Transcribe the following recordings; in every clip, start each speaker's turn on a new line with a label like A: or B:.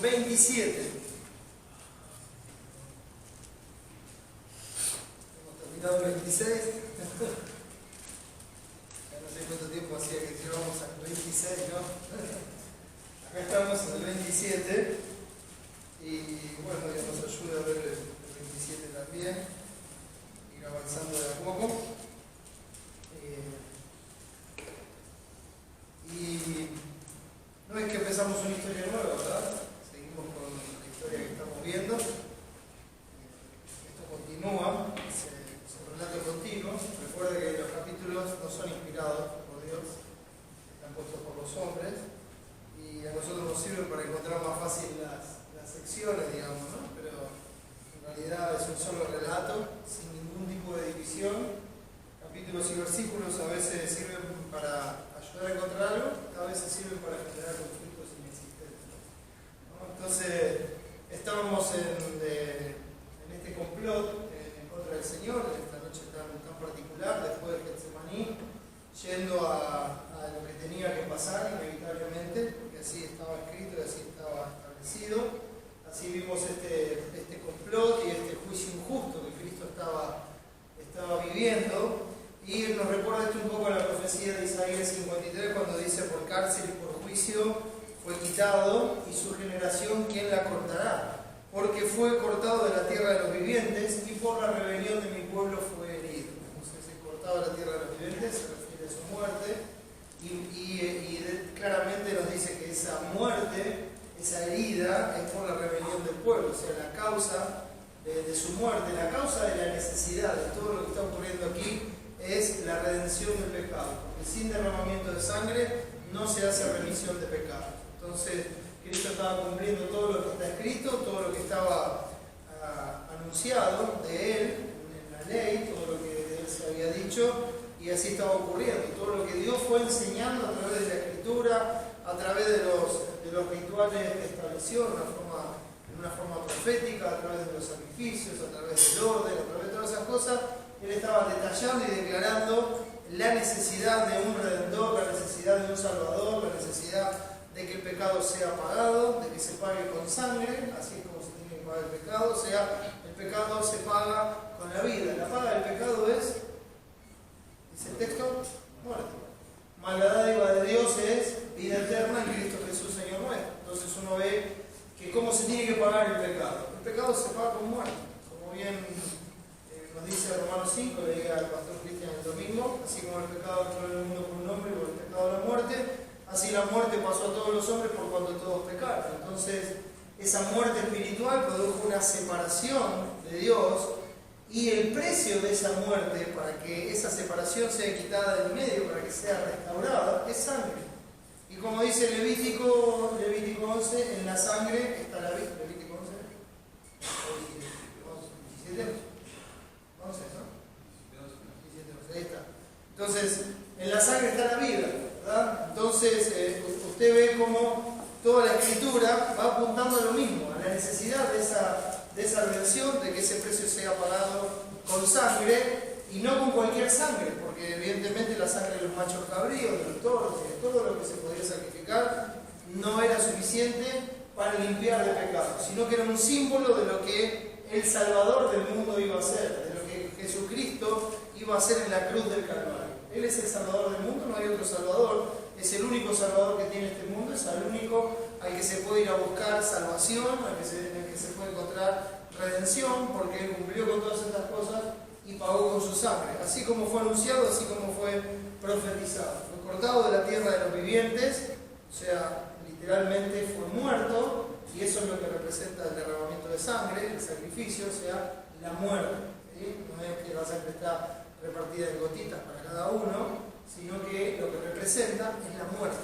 A: 27. Hemos terminado el 26. Ya no sé cuánto tiempo hacía que llevamos al 26, ¿no? Acá estamos en el 27. Y bueno, Dios nos ayuda a ver el 27 también. Ir avanzando de a poco. Y no es que empezamos una historia nueva, ¿verdad? Seguimos con la historia que estamos viendo. Esto continúa, es un relato continuo. Recuerde que los capítulos no son inspirados por Dios, están puestos por los hombres y a nosotros nos sirven para encontrar más fácil las secciones, digamos, ¿no? Pero en realidad es un solo relato, sin ningún tipo de división. Capítulos y versículos a veces sirven para ayudar a encontrar algo, a veces sirven para generar conflictos inexistentes, ¿no? Entonces, estábamos en este complot en contra del Señor, en esta noche tan particular, después de Getsemaní, yendo a lo que tenía que pasar inevitablemente, porque así estaba escrito y así estaba establecido. Así vimos este complot y este juicio injusto que Cristo estaba viviendo. Y nos recuerda esto un poco a la profecía de Isaías 53, cuando dice: por cárcel y por juicio fue quitado, y su generación, ¿quién la cortará? Porque fue cortado de la tierra de los vivientes, y por la rebelión de mi pueblo fue herido. Entonces, cortado de la tierra de los vivientes se refiere a su muerte, y claramente nos dice que esa muerte, esa herida, es por la rebelión del pueblo. O sea, la causa de su muerte, la causa de la necesidad de todo lo que está ocurriendo aquí, es la redención del pecado, porque sin derramamiento de sangre no se hace remisión de pecado. Entonces, Cristo estaba cumpliendo todo lo que está escrito, todo lo que estaba anunciado de Él en la ley, todo lo que de Él se había dicho, y así estaba ocurriendo. Todo lo que Dios fue enseñando a través de la Escritura, a través de los rituales que estableció en una forma profética, a través de los sacrificios, a través del orden, a través de todas esas cosas. Él estaba detallando y declarando la necesidad de un Redentor, la necesidad de un Salvador, la necesidad de que el pecado sea pagado, de que se pague con sangre, así es como se tiene que pagar el pecado. O sea, el pecado se paga con la vida. La paga del pecado es, dice el texto, muerte. Mas la dádiva de Dios es vida eterna en Cristo Jesús, Señor nuestro. Entonces uno ve que cómo se tiene que pagar el pecado. El pecado se paga con muerte, como bien nos dice Romanos 5, leía al pastor Cristian el domingo: así como el pecado entró en el mundo por un hombre, por el pecado de la muerte, así la muerte pasó a todos los hombres por cuanto todos pecaron. Entonces, esa muerte espiritual produjo una separación de Dios, y el precio de esa muerte, para que esa separación sea quitada del medio, para que sea restaurada, es sangre. Y como dice Levítico 11, en la sangre está la vida. Levítico 11, 17. Ahí está. Entonces, en la sangre está la vida, ¿verdad? Entonces, usted ve cómo toda la Escritura va apuntando a lo mismo, a la necesidad de esa redención, de que ese precio sea pagado con sangre, y no con cualquier sangre, porque evidentemente la sangre de los machos cabríos, de los toros, de todo lo que se podía sacrificar, no era suficiente para limpiar de pecado, sino que era un símbolo de lo que el Salvador del mundo iba a hacer, de lo que Jesucristo iba a hacer en la cruz del Calvario. Él es el Salvador del mundo, no hay otro Salvador, es el único Salvador que tiene este mundo, es el único al que se puede ir a buscar salvación, al que se puede encontrar redención, porque Él cumplió con todas estas cosas y pagó con su sangre, así como fue anunciado, así como fue profetizado. Fue cortado de la tierra de los vivientes, o sea, literalmente fue muerto, y eso es lo que representa el derramamiento de sangre, el sacrificio, o sea, la muerte. ¿Sí? No es que la sangre está repartida en gotitas para cada uno, sino que lo que representa es la muerte.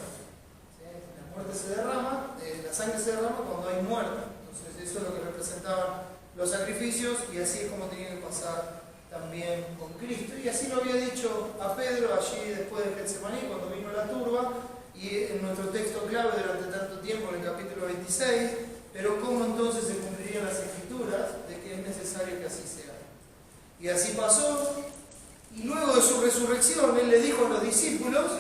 A: ¿Sí? La muerte se derrama, la sangre se derrama cuando hay muerte. Entonces eso es lo que representaban los sacrificios, y así es como tenía que pasar también con Cristo. Y así lo había dicho a Pedro allí después de Getsemaní, cuando vino la turba, y en nuestro texto clave durante tanto tiempo, en el capítulo 26, pero cómo entonces se cumplirían las Escrituras de que es necesario que así sea. Y así pasó, y luego de su resurrección, Él le dijo a los discípulos: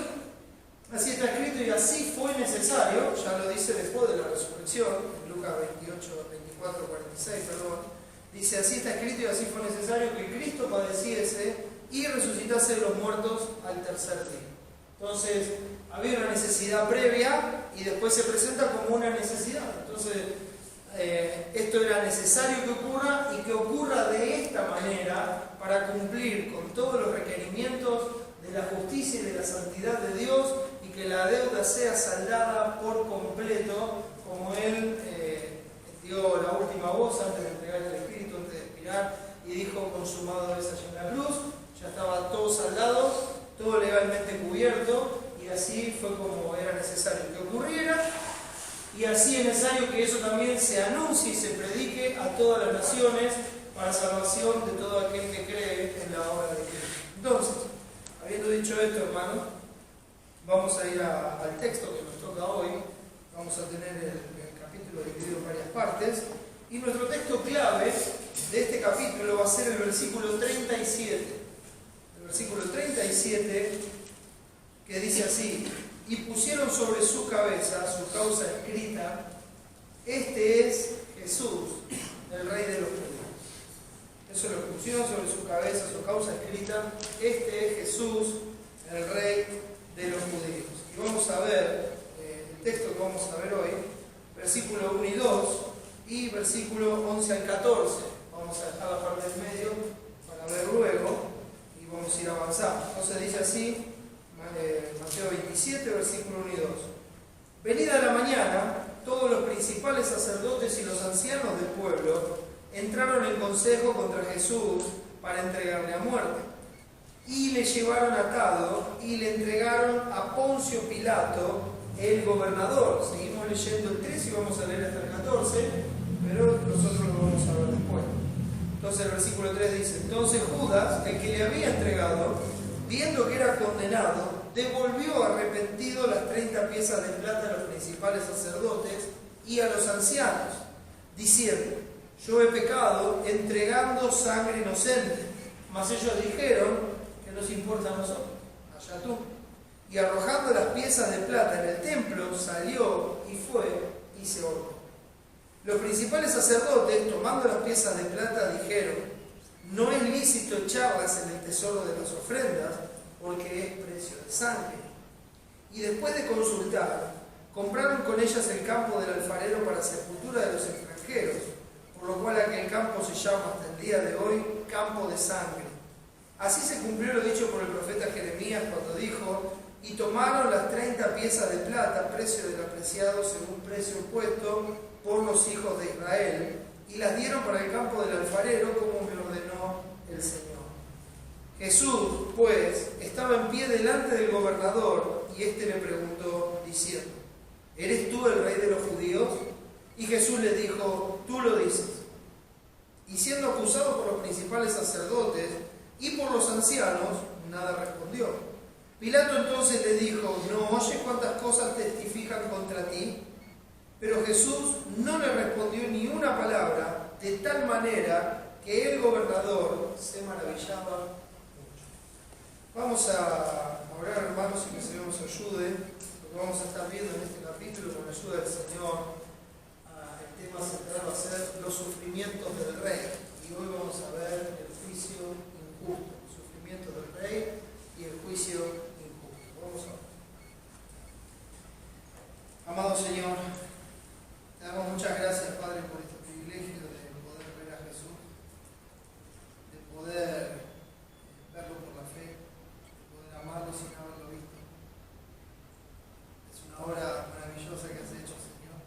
A: Así está escrito y así fue necesario, ya lo dice después de la resurrección, en Lucas 24, 46, perdón. Dice, así está escrito y así fue necesario que Cristo padeciese y resucitase de los muertos al tercer día. Entonces, había una necesidad previa y después se presenta como una necesidad. Entonces, esto era necesario que ocurra y que ocurra de esta manera para cumplir con todos los requerimientos de la justicia y de la santidad de Dios y que la deuda sea saldada por completo, como Él dio la última voz antes de entregar el Espíritu, antes de expirar, y dijo, consumado es allí en la cruz. Ya estaba todo saldado, todo legalmente cubierto, y así fue como era necesario que ocurriera, y así es necesario que eso también se anuncie y se predique a todas las naciones para salvación de todo aquel que cree en la obra de Cristo. Entonces, habiendo dicho esto, hermanos, vamos a ir al texto que nos toca hoy. Vamos a tener el capítulo dividido en varias partes, y nuestro texto clave de este capítulo va a ser el versículo 37. El versículo 37, que dice así: y pusieron sobre su cabeza su causa escrita, este es Jesús, el Rey de los judíos. Eso lo pusieron sobre su cabeza, su causa escrita, este es Jesús, el Rey de los judíos. Y vamos a ver el texto que vamos a ver hoy, versículo 1 y 2, y versículo 11 al 14. Vamos a dejar la parte del medio para ver luego, y vamos a ir avanzando. Entonces dice así, Mateo 27, versículo 1 y 2. Venida la mañana, todos los principales sacerdotes y los ancianos del pueblo entraron en consejo contra Jesús para entregarle a muerte. Y le llevaron atado y le entregaron a Poncio Pilato, el gobernador. Seguimos leyendo el 3 y vamos a leer hasta el 14, pero nosotros lo vamos a ver después. Entonces el versículo 3 dice: entonces Judas, el que le había entregado, viendo que era condenado, devolvió arrepentido las 30 piezas de plata a los principales sacerdotes y a los ancianos, diciendo: yo he pecado entregando sangre inocente. Mas ellos dijeron: ¿qué nos importa a nosotros? Allá tú. Y arrojando las piezas de plata en el templo, salió y fue y se ahorcó. Los principales sacerdotes, tomando las piezas de plata, dijeron: no es lícito echarlas en el tesoro de las ofrendas, porque es precio de sangre. Y después de consultar, compraron con ellas el campo del alfarero para sepultura de los extranjeros, por lo cual aquel campo se llama hasta el día de hoy Campo de Sangre. Así se cumplió lo dicho por el profeta Jeremías cuando dijo: y tomaron las 30 piezas de plata, precio del apreciado según precio puesto por los hijos de Israel, y las dieron para el campo del alfarero, como me ordenó el Señor. Jesús, pues, estaba en pie delante del gobernador, y éste le preguntó, diciendo: ¿eres tú el Rey de los judíos? Y Jesús le dijo: tú lo dices. Y siendo acusado por los principales sacerdotes y por los ancianos, nada respondió. Pilato entonces le dijo: ¿no oyes cuántas cosas testifican contra ti? Pero Jesús no le respondió ni una palabra, de tal manera que el gobernador se maravillaba mucho. Vamos a orar, hermanos, y que el Señor nos ayude, porque vamos a estar viendo en este capítulo, con la ayuda del Señor, el tema central va a ser los sufrimientos del rey. Y hoy vamos a ver el juicio injusto, el sufrimiento del rey y el juicio injusto. Vamos a ver. Amado Señor, te damos muchas gracias, Padre, por este privilegio de poder ver a Jesús, de poder verlo por la fe, de poder amarlo sin haberlo visto. Es una obra maravillosa que has hecho, Señor,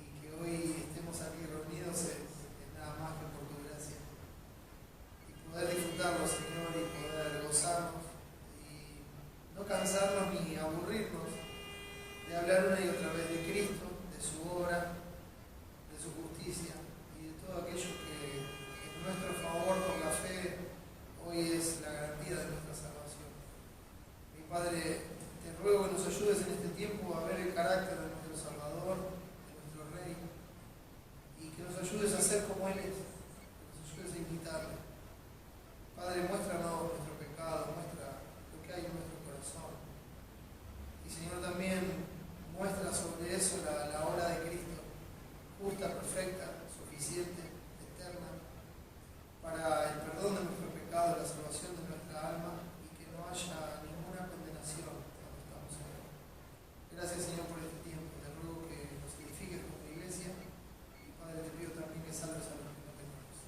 A: y que hoy estemos aquí reunidos es nada más que por tu gracia. Y poder disfrutarlo, Señor, y poder gozarnos, y no cansarnos ni aburrirnos de hablar una y otra vez de Cristo, de su obra, de su justicia y de todo aquello que en nuestro favor por la fe hoy es la garantía de nuestra salvación. Mi Padre, te ruego que nos ayudes en este tiempo a ver el carácter de nuestro Salvador, de nuestro Rey, y que nos ayudes a ser como Él es, que nos ayudes a imitarle. Padre, muéstranos nuestro pecado, muestra lo que hay en nuestro corazón, eso la obra de Cristo, justa, perfecta, suficiente, eterna, para el perdón de nuestros pecados, la salvación de nuestra alma y que no haya ninguna condenación cuando estamos en él. Gracias, Señor, por este tiempo. Te ruego que nos edifiques como iglesia y, Padre, te pido también que salves a los que no te conocen.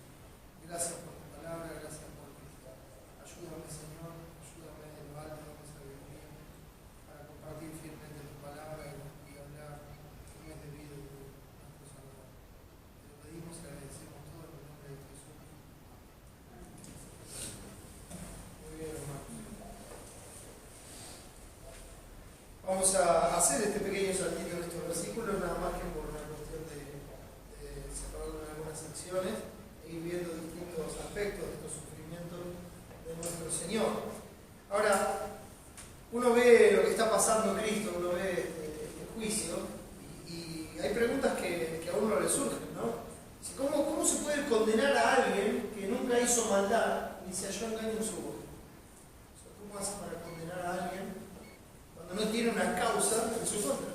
A: Gracias por tu palabra, gracias por Cristo. Ayúdame, Señor, ayúdame en lo alto de nuestra sabiduría para compartir fielmente tu palabra y hablar como es debido de nuestro Salvador. Te lo pedimos y agradecemos todo en el nombre de Jesús. Muy bien, hermanos. Vamos a hacer este pequeño saltito en estos versículos, nada más que por una cuestión de separarlo en algunas secciones e ir viendo distintos aspectos de estos sufrimientos de nuestro Señor. Ahora, uno ve lo que está pasando en Cristo, uno ve este juicio y hay preguntas que a uno le surgen, ¿no? ¿Cómo se puede condenar a alguien que nunca hizo maldad ni se halló engaño en su boca? O sea, ¿cómo hace para condenar a alguien cuando no tiene una causa en su contra?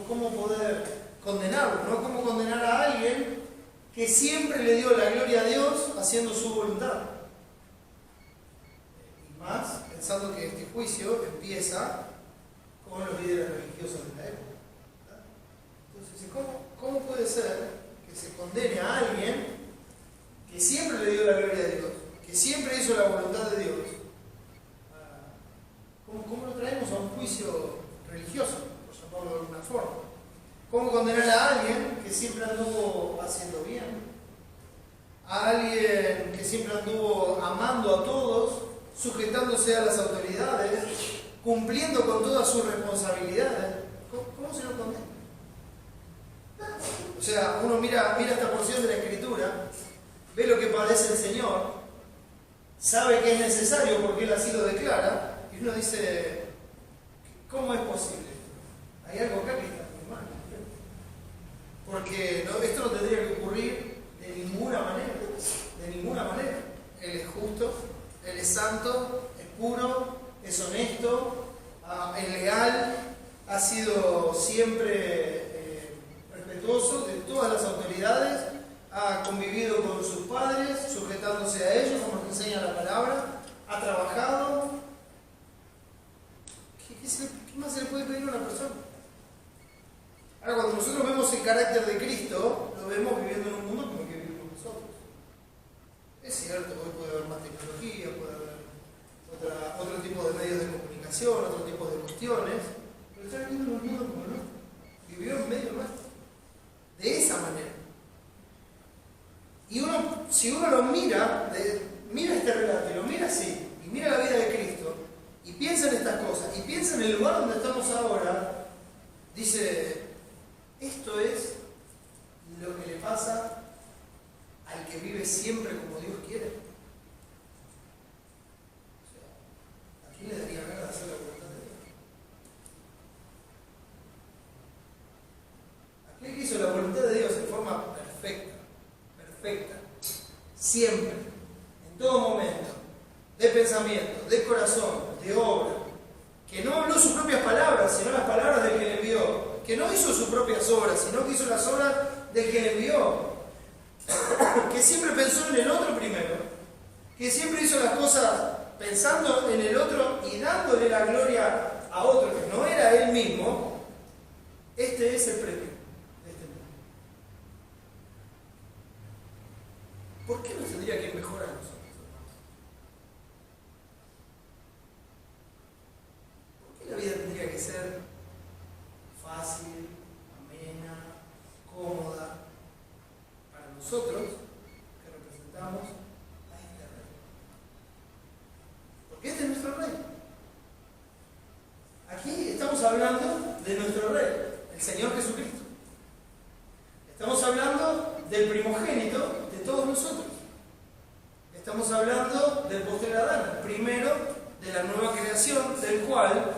A: ¿Cómo poder condenarlo? ¿No? ¿Cómo condenar a alguien que siempre le dio la gloria a Dios haciendo su voluntad? Y más pensando que este juicio empieza con los líderes religiosos de la época. ¿Verdad? Entonces, ¿cómo puede ser que se condene a alguien que siempre le dio la gloria a Dios, que siempre hizo la voluntad de Dios? ¿Cómo lo traemos a un juicio religioso, por llamarlo de alguna forma? ¿Cómo condenar a alguien que siempre anduvo haciendo bien? A alguien que siempre anduvo amando a todos, sujetándose a las autoridades, cumpliendo con todas sus responsabilidades. ¿Cómo se lo condena? O sea, uno mira esta porción de la Escritura, ve lo que padece el Señor, sabe que es necesario porque Él así lo declara, y uno dice, ¿cómo es posible? Hay algo acá que está muy mal. Porque esto no tendría que ocurrir de ninguna manera. De ninguna manera. Él es justo, Él es santo, es puro, es honesto, es leal, ha sido siempre respetuoso de todas las autoridades, ha convivido con sus padres, sujetándose a ellos, como nos enseña la palabra, ha trabajado. ¿Qué más se le puede pedir a una persona? Ahora, cuando nosotros vemos el carácter de Cristo, lo vemos viviendo en un mundo como el que vivimos nosotros. Es cierto, hoy puede haber más tecnología, puede haber otro tipo de medios de comunicación, otro tipo de cuestiones, pero está viviendo en un mundo como el nuestro. Vivió en medio nuestro. De esa manera. Y si uno lo mira este relato y lo mira así, y mira la vida de Cristo, y piensa en estas cosas, y piensa en el lugar donde estamos ahora, dice, esto es lo que le pasa al que vive siempre como Dios quiere. O sea, ¿a quién le daría ganas de hacer la voluntad de Dios? Aquel que hizo la voluntad de Dios en forma perfecta, siempre, en todo momento, de pensamiento, de corazón, de obra, que no habló sus propias palabras, sino las palabras del que le envió, que no hizo sus propias obras, sino que hizo las obras del que le envió, que siempre pensó en el otro primero, que siempre hizo las cosas pensando en el otro y dándole la gloria a otro que no era él mismo. Este es el premio de este mundo. ¿Por qué no tendría que mejorar a nosotros? La vida tendría que ser fácil, amena, cómoda para nosotros que representamos a este rey. Porque este es nuestro rey. Aquí estamos hablando de nuestro rey, el Señor Jesucristo. Estamos hablando del primogénito de todos nosotros. Estamos hablando del postrer Adán, primero de la nueva creación, del cual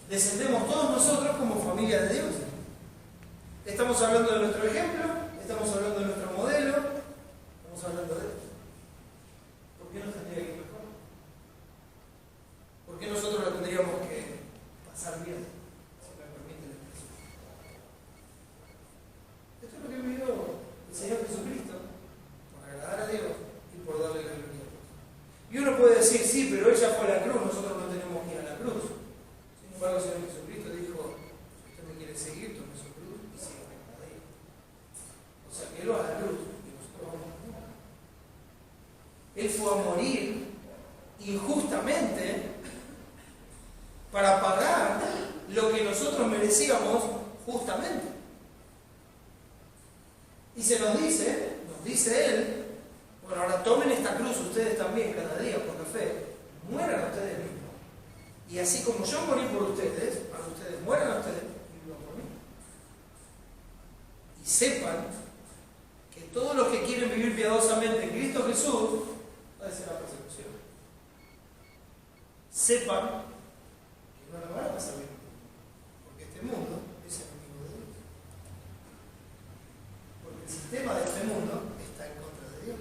A: descendemos todos nosotros como familia de Dios. Estamos hablando de nuestro ejemplo, estamos hablando de nuestro modelo, estamos hablando de Él. ¿Por qué no tendría que ir mejor? ¿Por qué nosotros lo tendríamos que pasar bien? Si me permite la expresión. justamente. Y se nos dice Él, bueno, ahora tomen esta cruz ustedes también cada día por la fe, mueran ustedes mismos. Y así como yo morí por ustedes, para ustedes mueran a ustedes y vivan por mí. Y sepan que todos los que quieren vivir piadosamente en Cristo Jesús, padecerán la persecución. Sepan que no la van a pasar bien, porque este mundo es enemigo de Dios. Porque el sistema de este mundo está en contra de Dios.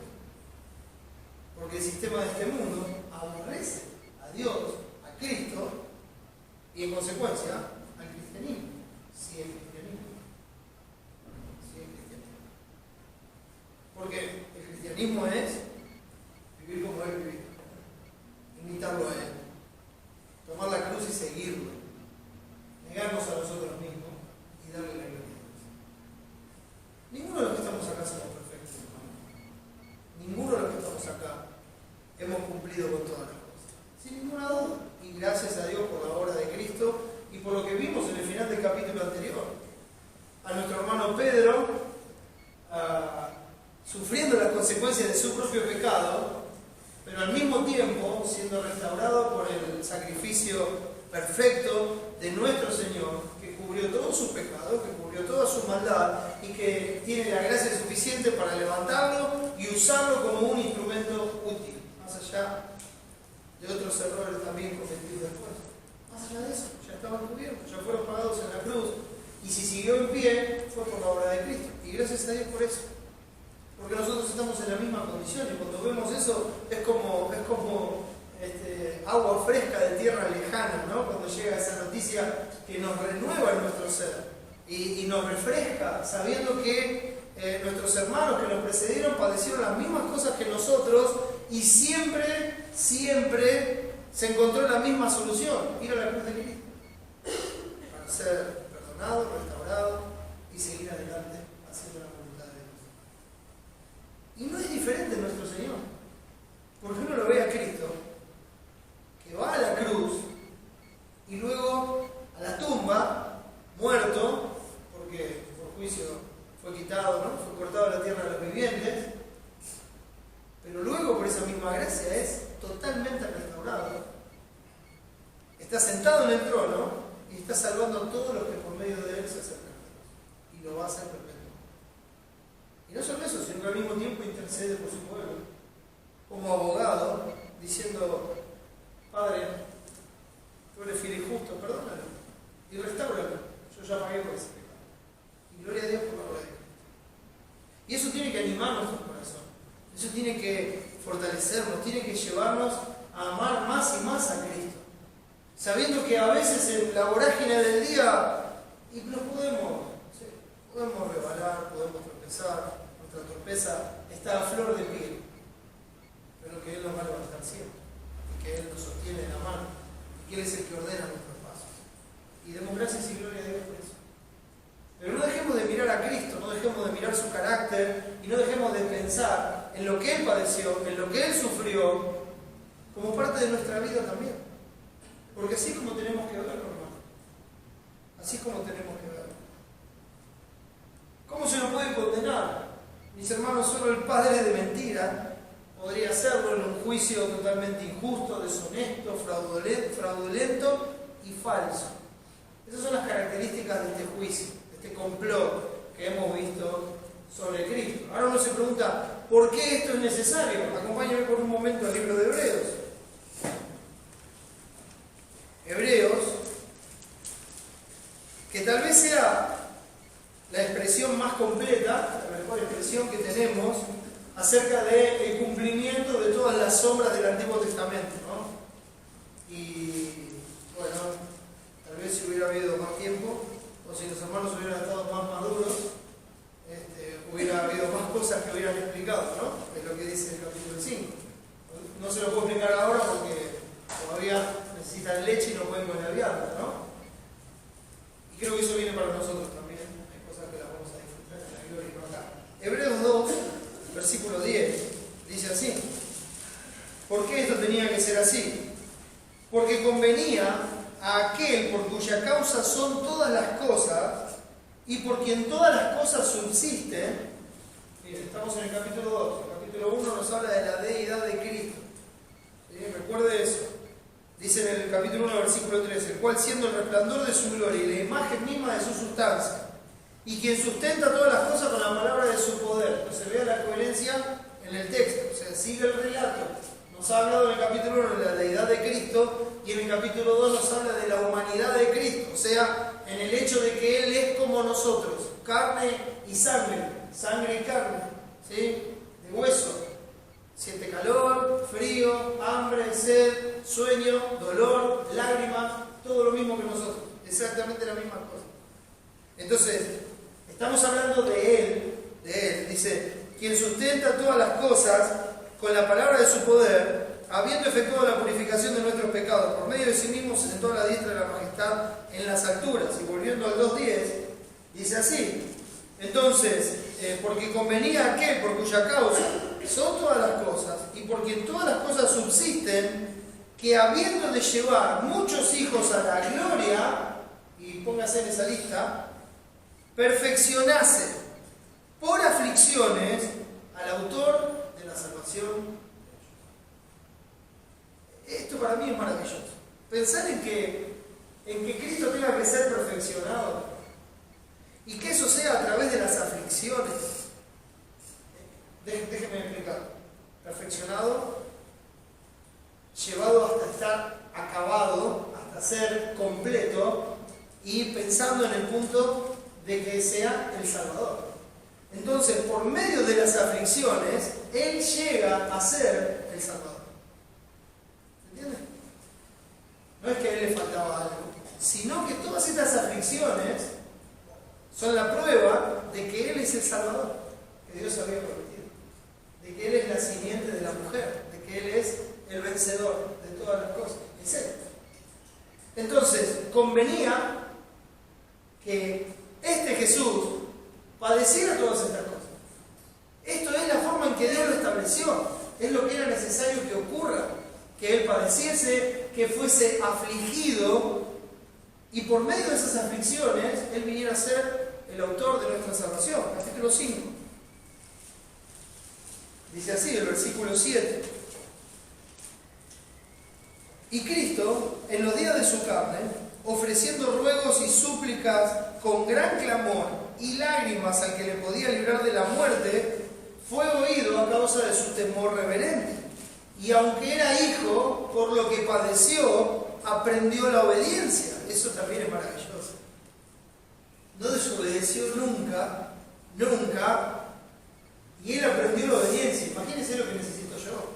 A: Porque el sistema de este mundo aborrece a Dios, a Cristo y en consecuencia al cristianismo. Si es cristianismo. Si es cristianismo. Porque el cristianismo es vivir como Él vivió, imitarlo a Él, tomar la cruz y seguirlo, negarnos a nosotros mismos y darle la gloria a Dios. Ninguno de los que estamos acá somos perfectos, hermano. Ninguno de los que estamos acá hemos cumplido con todas las cosas, sin ninguna duda. Y gracias a Dios por la obra de Cristo y por lo que vimos en el final del capítulo anterior. A nuestro hermano Pedro, sufriendo las consecuencias de su propio pecado, pero al mismo tiempo siendo restaurado por el sacrificio perfecto de nuestro Señor, que cubrió todos sus pecados, que cubrió toda su maldad y que tiene la gracia suficiente para levantarlo y usarlo como un instrumento útil, más allá de otros errores también cometidos después. Más allá de eso, ya estaban cubiertos, ya fueron pagados en la cruz, y si siguió en pie fue por la obra de Cristo, y gracias a Dios por eso. Porque nosotros estamos en la misma condición y cuando vemos eso es como agua fresca de tierra lejana, ¿no? Cuando llega esa noticia que nos renueva en nuestro ser y nos refresca, sabiendo que nuestros hermanos que nos precedieron padecieron las mismas cosas que nosotros y siempre se encontró la misma solución: ir a la cruz de Cristo para ser perdonado, restaurado y seguir adelante haciendo la voluntad de Dios. Y no es diferente nuestro Señor, porque uno lo ve a Cristo, que va a la cruz y luego a la tumba, muerto, porque por juicio fue quitado, ¿no? Fue cortado de la tierra de los vivientes, pero luego por esa misma gracia es totalmente restaurado. Está sentado en el trono y está salvando a todos los que por medio de él se acercan a Dios, y lo va a hacer perpetuamente. Y no solo eso, sino que al mismo tiempo intercede por su pueblo, como abogado, diciendo: Padre, tú eres fiel y justo, perdónalo y restáuralo, yo ya pagué por ese pecado. Y gloria a Dios por la obra de Cristo. Y eso tiene que animar nuestro corazón, eso tiene que fortalecernos, tiene que llevarnos a amar más y más a Cristo, sabiendo que a veces en la vorágine del día y nos podemos rebalar, podemos tropezar, nuestra torpeza está a flor de piel, pero que Él nos va a levantar siempre, y que Él nos sostiene de la mano, y que Él es el que ordena nuestros pasos. Y demos gracias y gloria a Dios por eso. Pero no dejemos de mirar a Cristo, no dejemos de mirar su carácter, y no dejemos de pensar en lo que Él padeció, en lo que Él sufrió, como parte de nuestra vida también. Porque así es como tenemos que verlo, hermano. Así es como tenemos que verlo. ¿Cómo se nos puede condenar? Mis hermanos, solo el padre de mentira podría hacerlo en un juicio totalmente injusto, deshonesto, fraudulento y falso. Esas son las características de este juicio, de este complot que hemos visto sobre Cristo. Ahora uno se pregunta, ¿por qué esto es necesario? Acompáñame por un momento al libro de Hebreos. Hebreos, que tal vez sea la expresión más completa, la mejor expresión que tenemos acerca del cumplimiento de todas las obras del Antiguo Testamento, ¿no? Y bueno, tal vez si hubiera habido más tiempo, o si los hermanos hubieran estado más maduros, hubiera habido más cosas que hubieran explicado, ¿no? Es lo que dice el capítulo 5. No se lo puedo explicar ahora porque todavía necesitan leche y no pueden conaviarla, ¿no? Y creo que eso viene para nosotros también. Hay cosas que las vamos a disfrutar en la gloria y acá. Hebreos 2, versículo 10, dice así: ¿por qué esto tenía que ser así? Porque convenía a aquel por cuya causa son todas las cosas, y por quien todas las cosas subsisten. Miren, estamos en el capítulo 2. El capítulo 1 nos habla de la deidad de Cristo. ¿Sí? Recuerde eso. Dice en el capítulo 1, versículo 13, el cual siendo el resplandor de su gloria y la imagen misma de su sustancia, y quien sustenta todas las cosas con la palabra de su poder. Entonces vea la coherencia en el texto, o sea, sigue el relato. Nos ha hablado en el capítulo 1 de la deidad de Cristo, y en el capítulo 2 nos habla de la humanidad de Cristo, o sea, en el hecho de que Él es como nosotros, carne y sangre y carne, ¿sí? De hueso. Siente calor, frío, hambre, sed, sueño, dolor, lágrimas, todo lo mismo que nosotros, exactamente la misma cosa. Entonces, estamos hablando de Él, dice, quien sustenta todas las cosas con la palabra de su poder, habiendo efectuado la purificación de nuestros pecados, por medio de sí mismo se sentó a la diestra de la majestad en las alturas. Y volviendo al 2.10, dice así, entonces, porque convenía aquel por cuya causa son todas las cosas, y por quien todas las cosas subsisten, que habiendo de llevar muchos hijos a la gloria, y póngase en esa lista, perfeccionase por aflicciones al autor de la salvación. Esto para mí es maravilloso. Pensar en que Cristo tenga que ser perfeccionado y que eso sea a través de las aflicciones. Déjenme explicar. Perfeccionado, llevado hasta estar acabado, hasta ser completo, y pensando en el punto de que sea el Salvador. Entonces, por medio de las aflicciones, Él llega a ser el Salvador. ¿Entiendes? No es que a Él le faltaba algo, sino que todas estas aflicciones son la prueba de que Él es el Salvador, que Dios había prometido, de que Él es la simiente de la mujer, de que Él es el vencedor de todas las cosas. Es Él. Entonces, convenía que este Jesús padeciera todas estas cosas. Esto es la forma en que Dios lo estableció. Es lo que era necesario que ocurra. Que Él padeciese, que fuese afligido, y por medio de esas aflicciones, Él viniera a ser el autor de nuestra salvación. Capítulo 5. Dice así, el versículo 7. Y Cristo, en los días de su carne, ofreciendo ruegos y súplicas con gran clamor y lágrimas al que le podía librar de la muerte, fue oído a causa de su temor reverente. Y aunque era hijo, por lo que padeció, aprendió la obediencia. Eso también es maravilloso. No desobedeció nunca, y él aprendió la obediencia. Imagínense lo que necesito yo.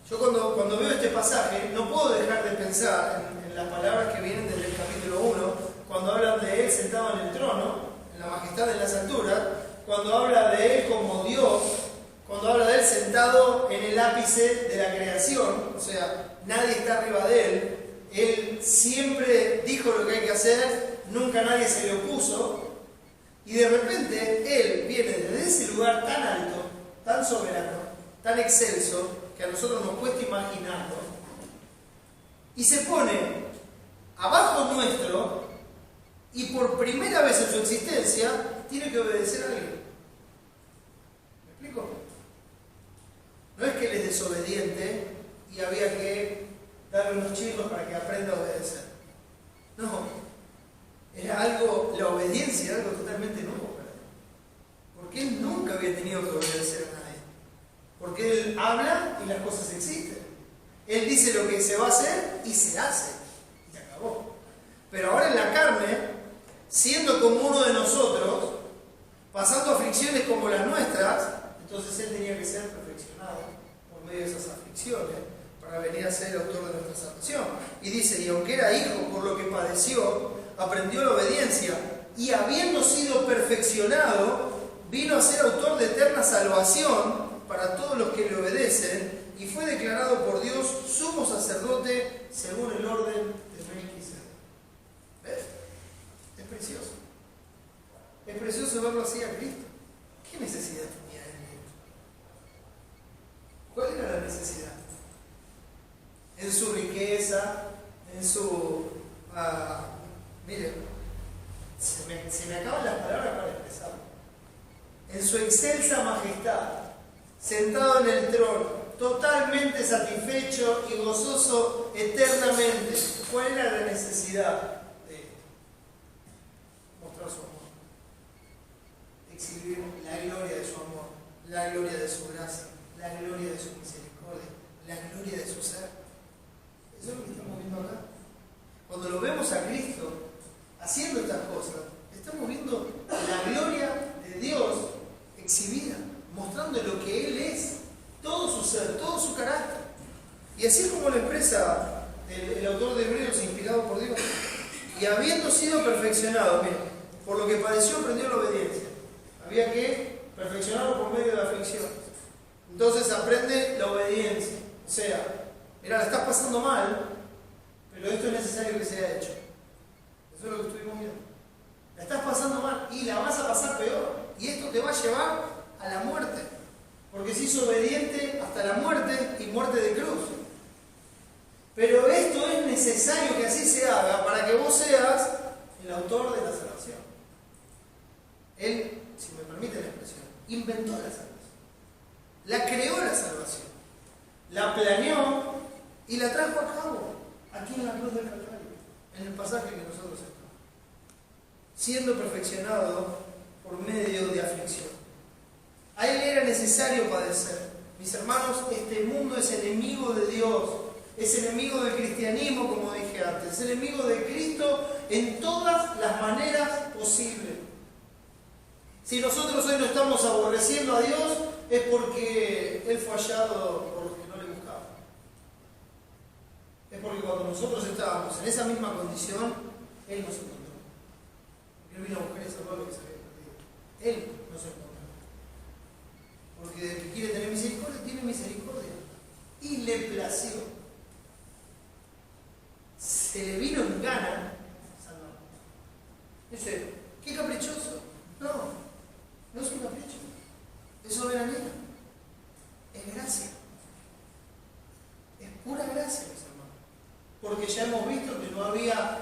A: Yo cuando veo este pasaje, no puedo dejar de pensar en las palabras que vienen desde el capítulo 1, cuando hablan de Él sentado en el trono, en la majestad de las alturas, cuando habla de Él como Dios, cuando habla de Él sentado en el ápice de la creación, o sea, nadie está arriba de Él, Él siempre dijo lo que hay que hacer, nunca nadie se le opuso, y de repente Él viene desde ese lugar tan alto, tan soberano, tan excelso, que a nosotros nos cuesta imaginarlo, y se pone abajo nuestro, y por primera vez en su existencia tiene que obedecer a alguien. ¿Me explico? No es que Él es desobediente y había que darle unos chicos para que aprenda a obedecer. No, era algo, la obediencia era algo totalmente nuevo para Él. Porque Él nunca había tenido que obedecer a nadie. Porque Él habla y las cosas existen. Él dice lo que se va a hacer y se hace. Y se acabó. Pero ahora en la carne, siendo como uno de nosotros, pasando aflicciones como las nuestras, entonces Él tenía que ser perfeccionado por medio de esas aflicciones para venir a ser el autor de nuestra salvación. Y dice, y aunque era hijo, por lo que padeció, aprendió la obediencia, y habiendo sido perfeccionado, vino a ser autor de eterna salvación para todos los que le obedecen, y fue declarado por Dios sumo sacerdote según el orden de Melquisedec. ¿Ves? Es precioso. Es precioso verlo así a Cristo. ¿Qué necesidad tenía Él? ¿Cuál era la necesidad? En su riqueza, en su... miren, se se me acaban las palabras para expresarlo. En su excelsa majestad, sentado en el trono, totalmente satisfecho y gozoso eternamente. ¿Cuál era la necesidad de esto? Mostrar su amor. Exhibir la gloria de su amor, la gloria de su gracia, la gloria de su misericordia, la gloria de su ser. Eso es lo que estamos viendo acá. Cuando lo vemos a Cristo haciendo estas cosas, estamos viendo la gloria de Dios exhibida, mostrando lo que Él es, todo su ser, todo su carácter. Y así es como lo expresa el autor de Hebreos, inspirado por Dios. Y habiendo sido perfeccionado, miren, por lo que padeció, aprendió la obediencia. Había que perfeccionarlo por medio de la aflicción. Entonces aprende la obediencia. O sea, mira, la estás pasando mal, pero esto es necesario que sea hecho. Eso es lo que estuvimos viendo. La estás pasando mal y la vas a pasar peor. Y esto te va a llevar a la muerte. Porque se hizo obediente hasta la muerte y muerte de cruz. Pero esto es necesario que así se haga para que vos seas el autor de la salvación. Él, si me permite la expresión, inventó la salvación. La creó la salvación. La planeó y la trajo a cabo. Aquí en la cruz del Calvario. En el pasaje que nosotros estamos. Siendo perfeccionado por medio de aflicción. A Él era necesario padecer. Mis hermanos, este mundo es enemigo de Dios. Es enemigo del cristianismo, como dije antes. Es enemigo de Cristo en todas las maneras posibles. Si nosotros hoy no estamos aborreciendo a Dios, es porque Él fue hallado por los que no le buscaban. Es porque cuando nosotros estábamos en esa misma condición, Él nos encontró. Él vino a buscar ese pueblo que se había perdido. Él nos encontró. Porque el que quiere tener misericordia, tiene misericordia. Y le plació. Se le vino en gana salvar. Dice, qué caprichoso. No, no es un capricho. Es soberanía. Es gracia. Es pura gracia, mis hermanos. Porque ya hemos visto que no había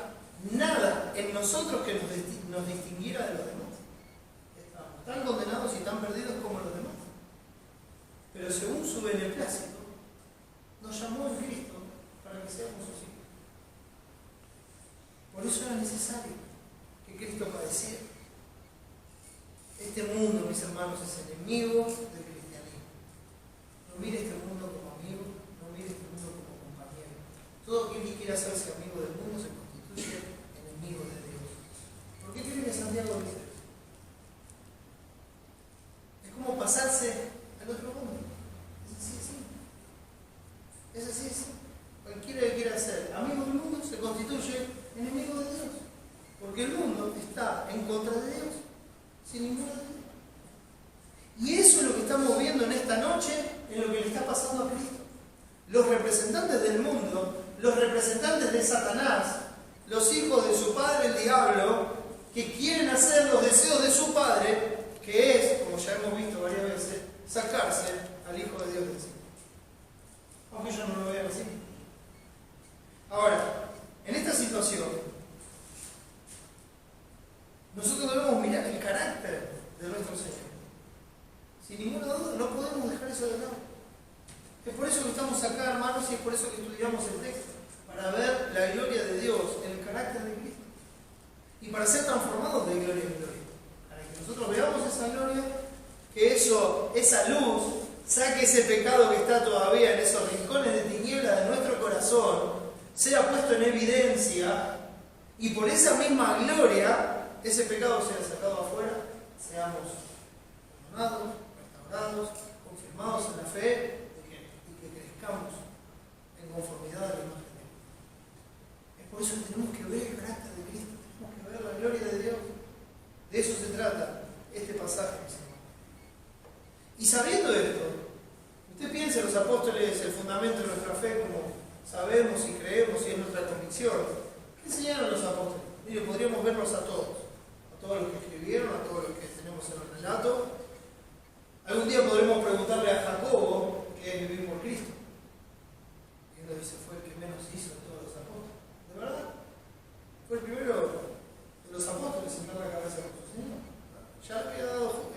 A: nada en nosotros que nos distinguiera de los demás. Estábamos tan condenados y tan perdidos como los demás. Pero según su beneplácito, nos llamó en Cristo para que seamos sus hijos. Por eso era necesario que Cristo padeciera. Este mundo, mis hermanos, es enemigo del cristianismo. No mire este mundo como amigo, no mire este mundo como compañero. Todo aquel que quiera hacerse amigo del mundo se constituye enemigo de Dios. ¿Por qué creen que Santiago dice eso? Es como pasarse al otro mundo. Es así, así. Es así, así. Cualquiera que quiera ser amigo del mundo se constituye enemigo de Dios. Porque el mundo está en contra de Dios, sin ninguna duda. Y eso es lo que estamos viendo en esta noche, en lo que le está pasando a Cristo. Los representantes del mundo, los representantes de Satanás, los hijos de su padre el diablo, que quieren hacer los deseos de su padre, que es, como ya hemos visto varias veces, sacarse al Hijo de Dios de encima. Aunque yo no lo vea así. Ahora, en esta situación, nosotros debemos mirar el carácter de nuestro Señor. Sin ninguna duda, no podemos dejar eso de lado. Es por eso que estamos acá, hermanos, y es por eso que estudiamos el texto, para ver la gloria de Dios en el carácter de Cristo. Y para ser transformados de gloria en gloria. Para que nosotros veamos esa gloria, que esa luz, saque ese pecado que está todavía en esos rincones de tiniebla de nuestro corazón, sea puesto en evidencia, y por esa misma gloria, ese pecado sea sacado afuera, seamos perdonados, restaurados, confirmados en la fe, y que crezcamos en conformidad a la imagen de Dios. Es por eso que tenemos que ver el carácter de Cristo, tenemos que ver la gloria de Dios. De eso se trata este pasaje, mis hermanos. Y sabiendo esto, usted piensa en los apóstoles, el fundamento de nuestra fe, como sabemos y creemos y es nuestra convicción. ¿Qué enseñaron los apóstoles? Mire, podríamos verlos a todos los que escribieron, a todos los que tenemos en el relato. Algún día podremos preguntarle a Jacobo qué es vivir por Cristo. Y él nos dice, fue el que menos hizo de todos los apóstoles. ¿De verdad? Fue el primero de los los apóstoles sentar la cabeza con su Señor. Ya lo había dado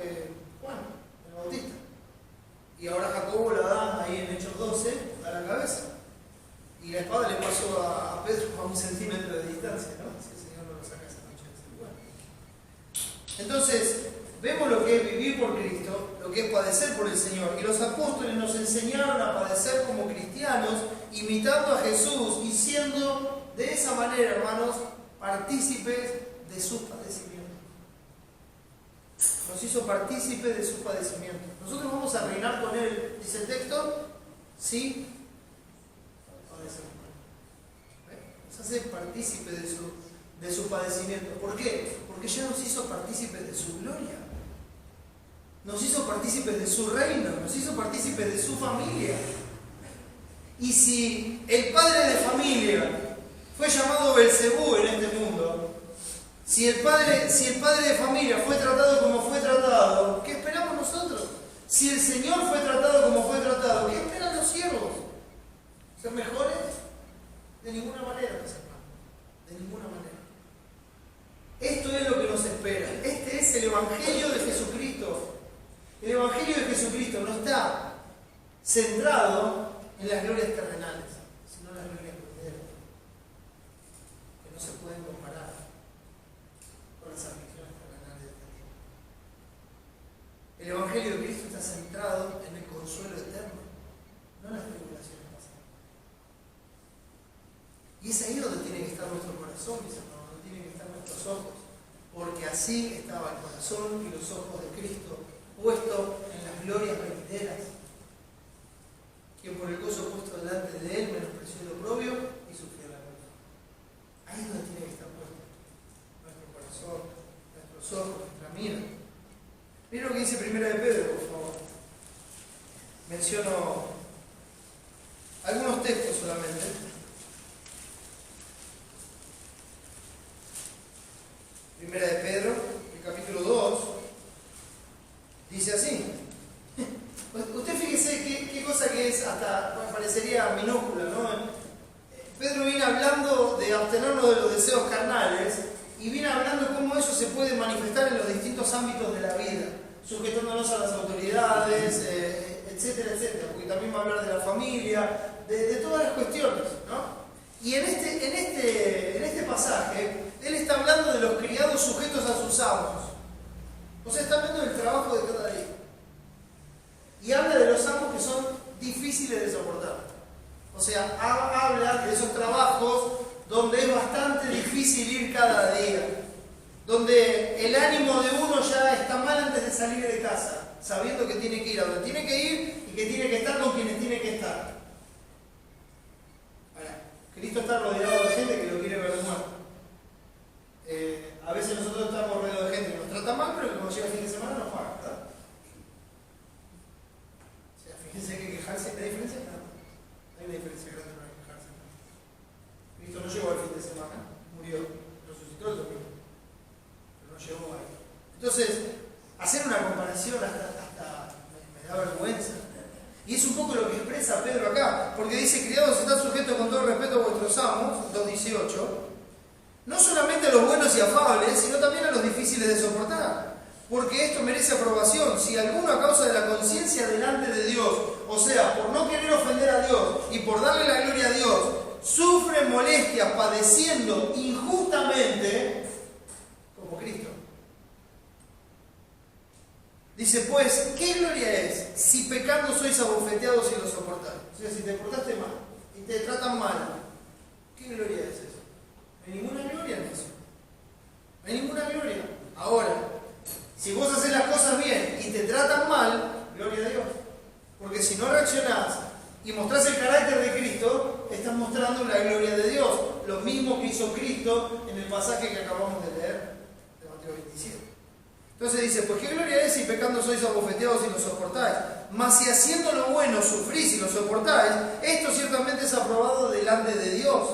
A: Juan, el Bautista. Y ahora Jacobo la da ahí en Hechos 12 a la cabeza. Y la espada le pasó a Pedro a 1 centímetro de distancia, ¿no? Si el Señor no lo saca esa noche de ese lugar. Entonces, vemos lo que es vivir por Cristo, lo que es padecer por el Señor. Y los apóstoles nos enseñaron a padecer como cristianos, imitando a Jesús y siendo de esa manera, hermanos, partícipes de sus padecimientos. Nos hizo partícipes de sus padecimientos. Nosotros vamos a reinar con Él, dice el texto, sí, padecemos. Nos hace partícipes de su padecimiento. ¿Por qué? Porque ya nos hizo partícipes de su gloria. Nos hizo partícipes de su reino, nos hizo partícipes de su familia. Y si el padre de familia fue llamado Belcebú en este mundo, si el padre de familia fue tratado como fue tratado, ¿qué esperamos nosotros? Si el Señor fue tratado como fue tratado, ¿qué esperan los siervos? ¿Ser mejores? De ninguna manera, mis hermanos. De ninguna manera. Esto es lo que nos espera. Este es el Evangelio de Jesucristo. El Evangelio de Jesucristo no está centrado en las glorias terrenales, sino en las glorias venideras, que no se pueden comparar con las aflicciones terrenales de este tiempo. El Evangelio de Cristo está centrado en el consuelo eterno, no en las tribulaciones pasadas. Y es ahí donde tiene que estar nuestro corazón, mis hermanos, donde tienen que estar nuestros ojos, porque así estaba el corazón y los ojos de Cristo puesto en las glorias venideras, quien por el gozo puesto delante de Él menospreció el oprobio y sufrió la cruz. Ahí es donde tiene que estar puesto nuestro corazón, nuestros ojos, nuestra mira. Miren lo que dice 1 de Pedro, por favor. Menciono algunos textos solamente. 1 de Pedro, el capítulo 2, dice así. Usted fíjese qué cosa que es, hasta parecería minúscula, ¿no? Pedro viene hablando de abstenernos de los deseos carnales y viene hablando cómo eso se puede manifestar en los distintos ámbitos de la vida, sujetándonos a las autoridades, etcétera, etcétera, porque también va a hablar de la familia, de todas las cuestiones, ¿no? Y en este pasaje, él está hablando de los criados sujetos a sus amos. O sea, está hablando del trabajo de cada día. Y habla de los amos que son difíciles de soportar. O sea, habla de esos trabajos donde es bastante difícil ir cada día. Donde el ánimo de uno ya está mal antes de salir de casa, sabiendo que tiene que ir a donde tiene que ir y que tiene que estar con quienes tiene que estar. Ahora, Cristo está rodeado de gente que lo quiere ver muerto. A veces nosotros estamos rodeados de gente que nos trata mal, pero que cuando llega el fin de semana nos paga, ¿verdad? O sea, fíjense que quejarse, ¿hay diferencia? No. Hay una diferencia grande para quejarse. Cristo no llegó al fin de semana, murió, resucitó el domingo, pero no llegó ahí. Entonces, hacer una comparación hasta me da vergüenza. Y es un poco lo que expresa Pedro acá, porque dice, criados, están sujetos con todo respeto a vuestros amos, 2:18, no solamente a los buenos y afables, sino también a los difíciles de soportar. Porque esto merece aprobación. Si alguno a causa de la conciencia delante de Dios, o sea, por no querer ofender a Dios y por darle la gloria a Dios, sufre molestias padeciendo injustamente, como Cristo. Dice, pues, ¿qué gloria es si pecando sois abofeteados y lo soportáis? O sea, si te portaste mal y te tratan mal, ¿qué gloria es eso? No hay ninguna gloria en eso. No hay ninguna gloria. Ahora, si vos haces las cosas bien y te tratan mal, gloria a Dios. Porque si no reaccionás y mostrás el carácter de Cristo, estás mostrando la gloria de Dios. Lo mismo que hizo Cristo en el pasaje que acabamos de leer de Mateo 27. Entonces dice, pues qué gloria es si pecando sois abofeteados y lo soportáis. Mas si haciendo lo bueno sufrís y lo soportáis, esto ciertamente es aprobado delante de Dios.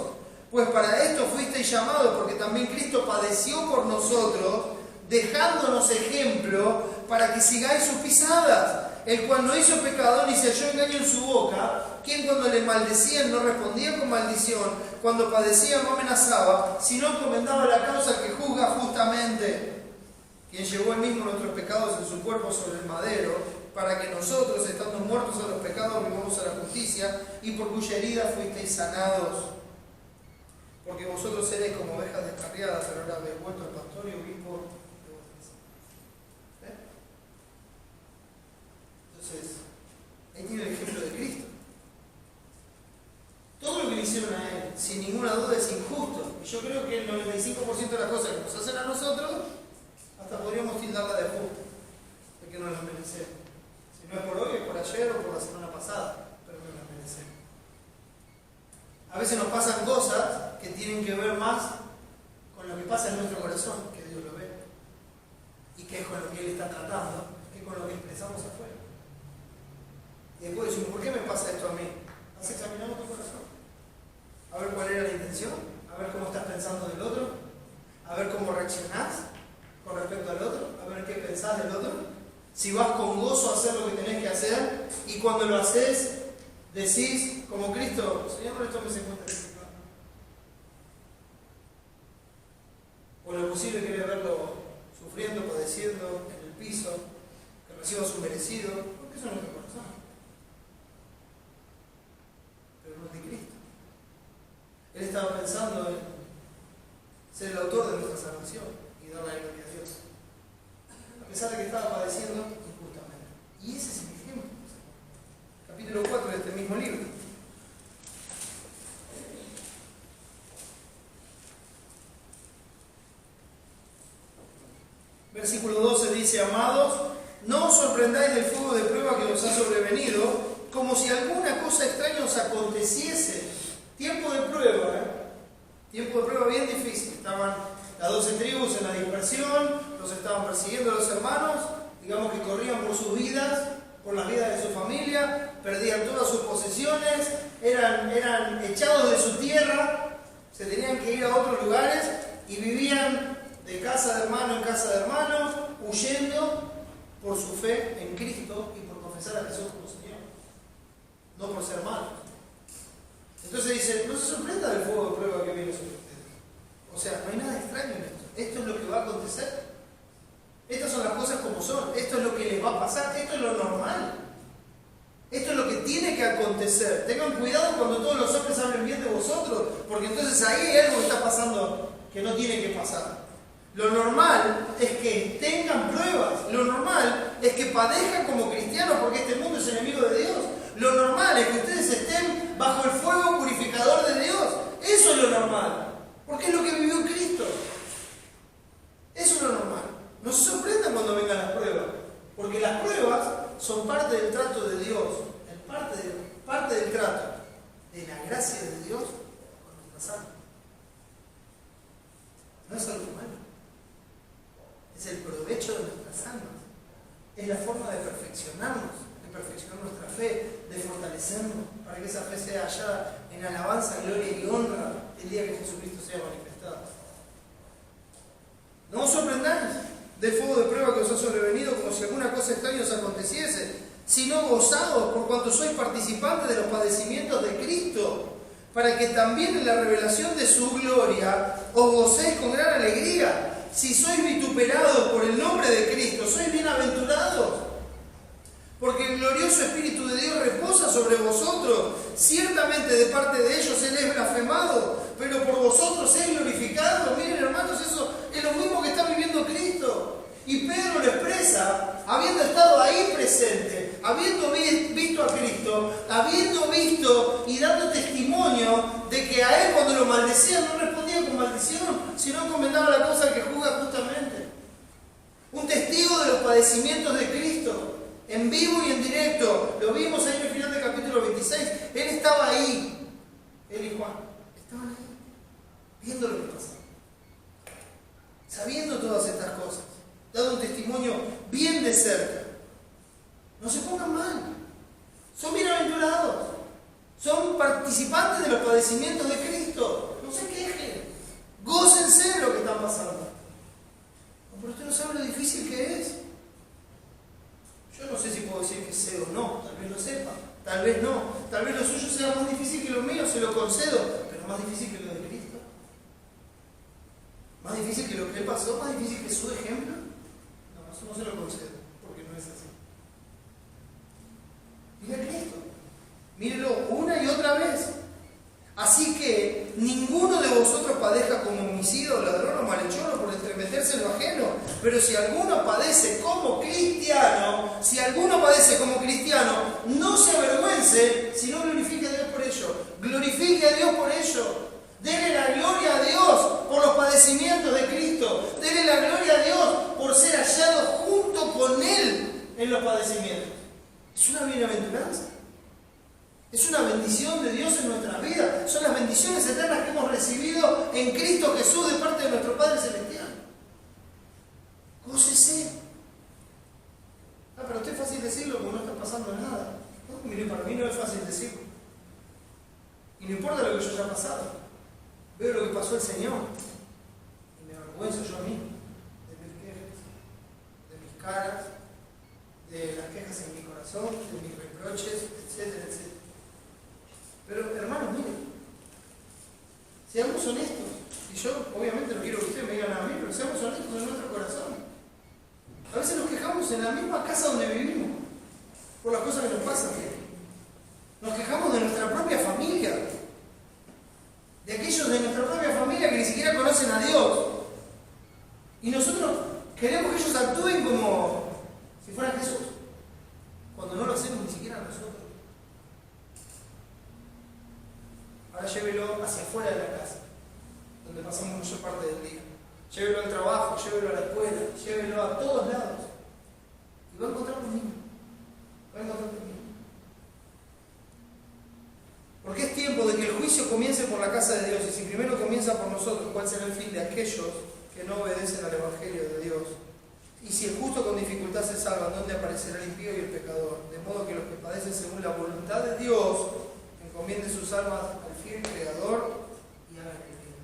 A: Pues para esto fuisteis llamados, porque también Cristo padeció por nosotros, dejándonos ejemplo para que sigáis sus pisadas. el cual no hizo pecado ni se halló engaño en su boca, quien cuando le maldecían no respondía con maldición, cuando padecía no amenazaba, sino encomendaba la causa que juzga justamente, quien llevó él mismo nuestros pecados en su cuerpo sobre el madero, para que nosotros, estando muertos a los pecados, vivamos a la justicia, y por cuya herida fuisteis sanados. Porque vosotros seréis como ovejas descarriadas, pero ahora habéis vuelto al pastor y huís por de vuestras. Entonces, ahí tiene el ejemplo de Cristo. Todo lo que le hicieron a él, sin ninguna duda, es injusto. Y yo creo que el 95% de las cosas que nos hacen a nosotros, hasta podríamos tildarla de justo, de que no las merecemos. Si no es por hoy, es por ayer o por la semana pasada, pero no las merecemos. A veces nos pasan cosas que tienen que ver más con lo que pasa en nuestro corazón, que Dios lo ve, y que es con lo que Él está tratando, que con lo que expresamos afuera. Y después decimos, ¿por qué me pasa esto a mí? ¿Has examinado tu corazón? A ver cuál era la intención, a ver cómo estás pensando del otro, a ver cómo reaccionás con respecto al otro, a ver qué pensás del otro. Si vas con gozo a hacer lo que tenés que hacer, y cuando lo haces, decís, como Cristo, Señor, esto me se encuentra disciplinado. O en lo posible querés verlo sufriendo, padeciendo, en el piso, que reciba su merecido, porque eso no es nuestro corazón. Pero no es de Cristo. Él estaba pensando en ser el autor de nuestra salvación y dar la gloria a Dios. A pesar de que estaba padeciendo injustamente. Y ese es el ejemplo. Capítulo 4 de este mismo libro. Versículo 12 dice, amados, no os sorprendáis del fuego de prueba que os ha sobrevenido, como si alguna cosa extraña os aconteciese. Tiempo de prueba, Tiempo de prueba bien difícil. Estaban las 12 tribus en la dispersión, los estaban persiguiendo los hermanos, digamos que corrían por sus vidas, por las vidas de su familia, perdían todas sus posesiones, eran echados de su tierra, se tenían que ir a otros lugares y vivían de casa de hermano en casa de hermano, huyendo por su fe en Cristo y por confesar a Jesús como Señor, no por ser malos. Entonces dice, no se sorprenda del fuego de prueba que viene sobre ustedes. O sea, no hay nada extraño en esto. Esto es lo que va a acontecer. Estas son las cosas como son. Esto es lo que les va a pasar. Esto es lo normal. Esto es lo que tiene que acontecer. Tengan cuidado cuando todos los hombres hablen bien de vosotros, porque entonces ahí hay algo que está pasando que no tiene que pasar. Lo normal es que tengan pruebas. Lo normal es que padezcan como cristianos, porque este mundo es enemigo de Dios. Lo normal es que ustedes estén bajo el fuego purificador de Dios. Eso es lo normal. Porque es lo que vivió Cristo. Eso es lo normal. No se sorprendan cuando vengan las pruebas. Porque las pruebas son parte del trato de Dios. Parte del trato de la gracia de Dios con nuestras almas. No es algo malo. Es el provecho de nuestras almas. Es la forma de perfeccionarnos. Perfeccionar nuestra fe, de fortalecernos, para que esa fe sea hallada en alabanza, gloria y honra el día que Jesucristo sea manifestado. No os sorprendáis del fuego de prueba que os ha sobrevenido como si alguna cosa extraña os aconteciese, sino gozaos por cuanto sois participantes de los padecimientos de Cristo, para que también en la revelación de su gloria os gocéis con gran alegría. Si sois vituperados por el nombre de Cristo, sois bienaventurados, porque el glorioso Espíritu de Dios reposa sobre vosotros. Ciertamente de parte de ellos Él es blasfemado, pero por vosotros es glorificado. Miren, hermanos, eso es lo mismo que está viviendo Cristo. Y Pedro lo expresa, habiendo estado ahí presente, habiendo visto a Cristo, habiendo visto y dando testimonio de que a Él cuando lo maldecían no respondía con maldición, sino encomendaba la cosa que juzga justamente. Un testigo de los padecimientos de Cristo. En vivo y en directo, lo vimos ahí en el final del capítulo 26, él estaba ahí, él y Juan, estaban ahí, viendo lo que pasaba, sabiendo todas estas cosas, dando un testimonio bien de cerca. No se pongan mal, son bienaventurados, son participantes de los padecimientos de Cristo, no se quejen, gócense de lo que están pasando. Pero usted no sabe lo difícil que es. Yo no sé si puedo decir que vez no. Tal vez lo suyo sea más difícil que lo mío, se lo concedo, pero más difícil que lo de Cristo. Más difícil que lo que Él pasó, más difícil que su ejemplo. No, eso no se lo concedo, porque no es así. Mire a Cristo. Mírelo una y otra vez. Así que ninguno de vosotros padezca como homicida o ladrón o malhechor o por entremeterse en lo ajeno. Pero si alguno padece como cristiano, no se avergüence, sino glorifique a Dios por ello. Glorifique a Dios por ello. Dele la gloria a Dios por los padecimientos de Cristo. Dele la gloria a Dios por ser hallado junto con Él en los padecimientos. Es una bienaventuranza. Es una bendición de Dios en nuestras vidas. Son las bendiciones eternas que hemos recibido en Cristo Jesús de parte de nuestro Padre Celestial. Gócese. Pero usted es fácil decirlo porque no está pasando nada. No, mire, para mí no es fácil decirlo. Y no importa lo que yo haya pasado. Veo lo que pasó el Señor. Y me avergüenzo yo a mí. De mis quejas, de mis caras, de las quejas en mi corazón, de mis reproches, etcétera, etcétera. Pero hermanos, miren, seamos honestos. Y yo obviamente no quiero que ustedes me digan a mí, pero seamos honestos en nuestro corazón. A veces nos quejamos en la misma casa donde vivimos por las cosas que nos pasan. Nos quejamos de nuestra propia familia, de aquellos de nuestra propia familia que ni siquiera conocen a Dios. Y nosotros queremos que ellos actúen como si fueran Jesús, cuando no lo hacemos ni siquiera nosotros. Ahora llévelo hacia afuera de la casa, donde pasamos mayor parte del día. Llévelo al trabajo, llévelo a la escuela, llévelo a todos lados. Y va a encontrar conmigo. Porque es tiempo de que el juicio comience por la casa de Dios. Y si primero comienza por nosotros, ¿cuál será el fin de aquellos que no obedecen al Evangelio de Dios? Y si el justo con dificultad se salva, ¿dónde aparecerá el impío y el pecador? De modo que los que padecen según la voluntad de Dios encomienden sus almas al fiel Creador y hagan el bien.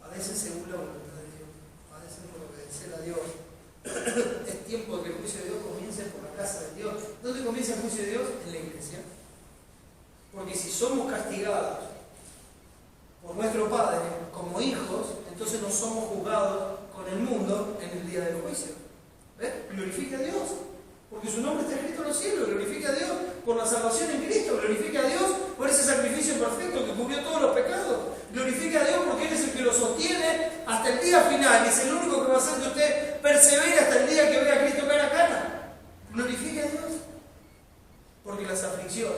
A: Padecen según la voluntad de Dios, padecen por obedecer a Dios. Es tiempo de que el juicio de Dios comience por la casa de Dios. ¿Dónde comienza el juicio de Dios? En la iglesia. Porque si somos castigados por nuestro Padre como hijos, entonces no somos juzgados con el mundo en el día del juicio. ¿Ves? Glorifica a Dios, porque su nombre está escrito en los cielos. Glorifica a Dios por la salvación en Cristo. Glorifica a Dios por ese sacrificio perfecto que cubrió todos los pecados. Glorifica a Dios porque Él es el que lo sostiene hasta el día final. Y es el único que va a hacer que usted persevere hasta el día que vea a Cristo cara a cara. Glorifica a Dios. Porque las aflicciones,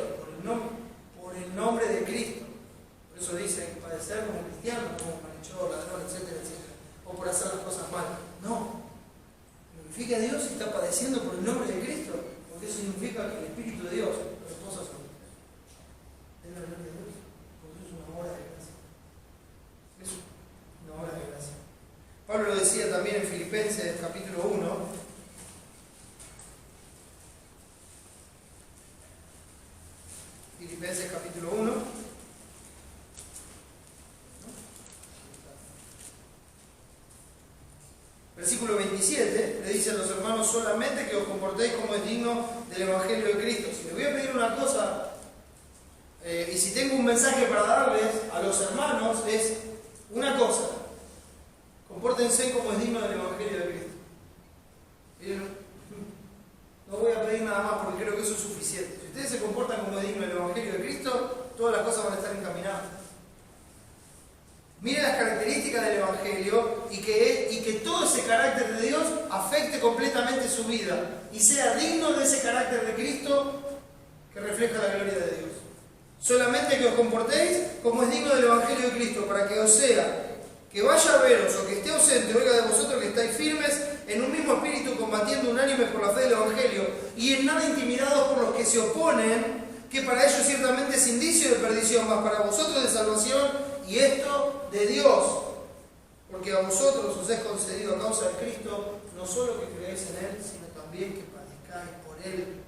A: por el nombre de Cristo, por eso dice hay que padecer como cristiano, como malhechor, ladrón, etcétera, etcétera, o por hacer las cosas mal. No. Glorifica a Dios y está padeciendo por el nombre de Cristo, porque eso significa que el Espíritu de Dios lo reposa sobre usted. Es la gloria de Dios, porque eso es una obra de gracia. Es una obra de gracia. Pablo lo decía también en Filipenses capítulo 1. Filipenses capítulo 1. Versículo 27, le dice a los hermanos solamente que os comportéis como es digno del Evangelio de Cristo. Si les voy a pedir una cosa, y si tengo un mensaje para darles a los hermanos, es una cosa: compórtense como es digno del Evangelio de Cristo. No voy a pedir nada más porque creo que eso es suficiente. Si ustedes se comportan como es digno del Evangelio de Cristo, todas las cosas van a estar encaminadas. Miren las características del Evangelio y que todo ese carácter de Dios afecte completamente su vida y sea digno de ese carácter de Cristo que refleja la gloria de Dios. Solamente que os comportéis como es digno del Evangelio de Cristo, para que os sea que vaya a veros o que esté ausente, oiga de vosotros que estáis firmes en un mismo espíritu, combatiendo unánimes por la fe del Evangelio y en nada intimidados por los que se oponen, que para ellos ciertamente es indicio de perdición, mas para vosotros de salvación, y esto de Dios, porque a vosotros os es concedido a causa de Cristo, no solo que creáis en Él, sino también que padezcáis por Él,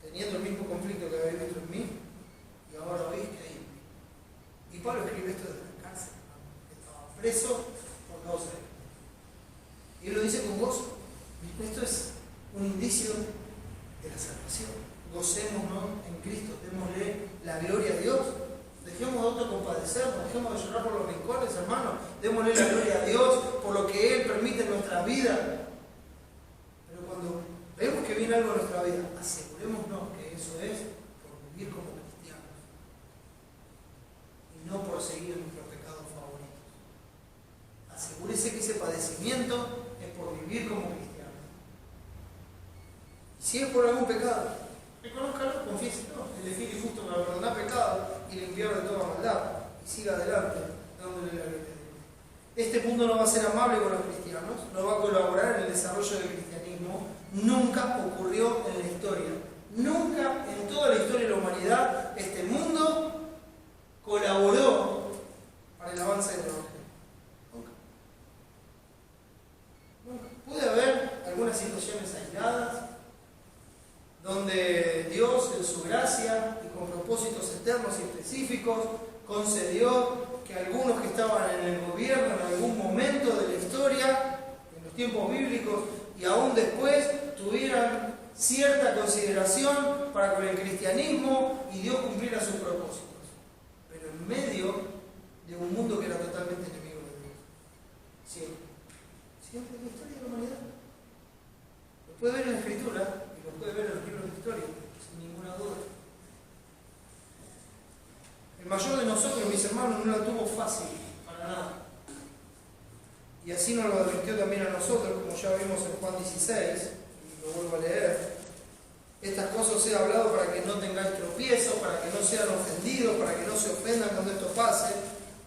A: teniendo el mismo conflicto que habéis visto en mí, y ahora oís que hay en mí. Y Pablo escribe esto desde la cárcel, estaba preso por causa de Él. Y él lo dice con gozo. Esto es un indicio de la salvación. gocémonos en Cristo, démosle la gloria a Dios. Dejemos de autocompadecernos, dejemos de llorar por los rincones, hermanos. Démosle la gloria a Dios por lo que Él permite en nuestra vida. Pero cuando vemos que viene algo en nuestra vida, asegurémonos que eso es por vivir como cristianos y no por seguir nuestros pecados favoritos. Asegúrese que ese padecimiento es por vivir como cristianos. Si es por algún pecado, reconózcalo, confiéselo, el Espíritu justo para perdonar pecado y limpiar de toda maldad, y siga adelante dándole la gloria a Dios. Este mundo no va a ser amable con los cristianos, no va a colaborar en el desarrollo del cristianismo. Nunca ocurrió en la historia, nunca en toda la historia de la humanidad este mundo colaboró para el avance del Evangelio. Nunca. Puede haber algunas situaciones aisladas donde Dios, en su gracia y con propósitos eternos y específicos, concedió que algunos que estaban en el gobierno en algún momento de la historia, en los tiempos bíblicos y aún después, tuvieran cierta consideración para con el cristianismo y Dios cumpliera sus propósitos. Pero en medio de un mundo que era totalmente enemigo de Dios. Siempre. Siempre en la historia de la humanidad. Lo puede ver en la Escritura. Lo puede ver en los libros de historia, sin ninguna duda. El mayor de nosotros, mis hermanos, no la tuvo fácil, para nada. Y así nos lo advirtió también a nosotros, como ya vimos en Juan 16, y lo vuelvo a leer. Estas cosas os he hablado para que no tengáis tropiezos, para que no sean ofendidos, para que no se ofendan cuando esto pase.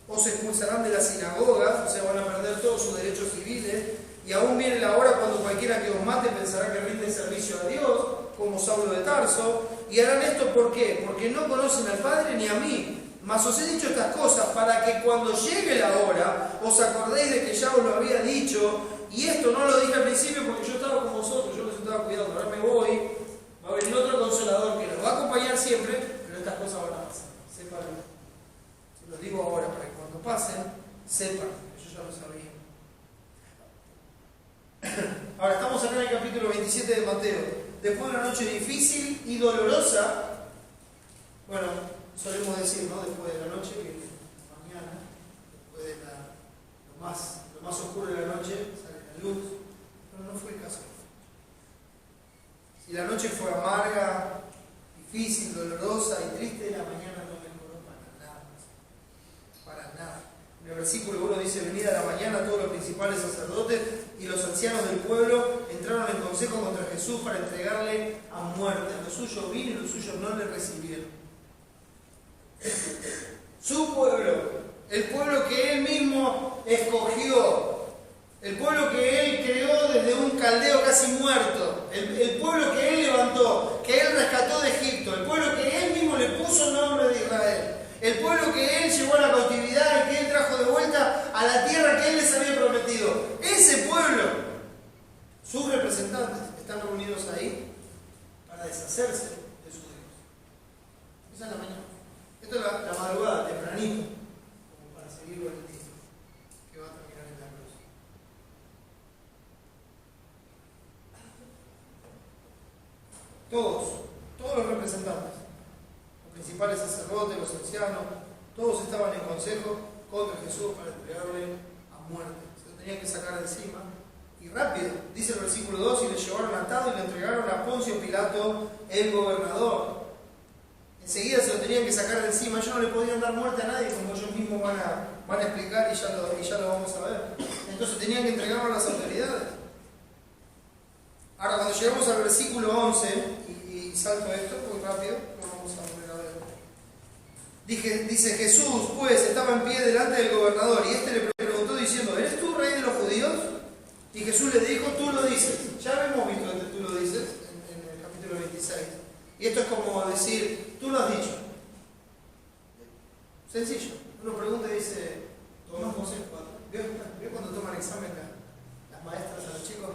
A: Os expulsarán de las sinagogas, o sea, van a perder todos sus derechos civiles. Y aún viene la hora cuando cualquiera que os mate pensará que rinde servicio a Dios, como Saulo de Tarso. Y harán esto ¿por qué? Porque no conocen al Padre ni a mí. Mas os he dicho estas cosas para que cuando llegue la hora os acordéis de que ya os lo había dicho. Y esto no lo dije al principio porque yo estaba con vosotros, yo los estaba cuidando. Ahora me voy, va a venir otro consolador que los va a acompañar siempre, pero estas cosas van a pasar. Sépanlo. Se los digo ahora para que cuando pasen, sepan que yo ya lo sabía. Ahora estamos acá en el capítulo 27 de Mateo. Después de una noche difícil y dolorosa, bueno, solemos decir, ¿no? Después de la noche, que mañana, después de lo más oscuro de la noche, sale la luz. Pero no fue el caso. Si la noche fue amarga, difícil, dolorosa y triste, la mañana no mejoró para nada. Para nada. En el versículo 1 dice: venid a la mañana todos los principales sacerdotes y los ancianos del pueblo entraron en consejo contra Jesús para entregarle a muerte. Los suyos vino y los suyos no le recibieron. Su pueblo, el pueblo que él mismo escogió, el pueblo que él creó desde un caldeo casi muerto, el pueblo que él levantó, que él rescató de Egipto, el pueblo que él mismo le puso el nombre de Israel. El pueblo que él llevó a la cautividad y que él trajo de vuelta a la tierra que él les había prometido. Ese pueblo, sus representantes, están reunidos ahí para deshacerse de su Dios. Esa es la mañana. Esto es la madrugada, tempranito, como para seguirlo el día, que va a terminar en la cruz. Todos los representantes, principales sacerdotes, los ancianos, todos estaban en consejo contra Jesús para entregarle a muerte. Se lo tenían que sacar de encima. Y rápido, dice el versículo 2, y le llevaron atado y le entregaron a Poncio Pilato, el gobernador. Enseguida se lo tenían que sacar de encima. Ellos no le podían dar muerte a nadie, como ellos mismos van a explicar y ya lo vamos a ver. Entonces tenían que entregarlo a las autoridades. Ahora, cuando llegamos al versículo 11, y salto esto muy rápido, lo vamos a volver a ver. Dice: Jesús, pues, estaba en pie delante del gobernador, y este le preguntó diciendo: ¿eres tú rey de los judíos? Y Jesús le dijo: tú lo dices. Ya hemos visto que tú lo dices en el capítulo 26. Y esto es como decir: tú lo has dicho. Sencillo. Uno pregunta y dice: Tomás Moses 4. ¿Vio cuando toman examen las maestras a los chicos?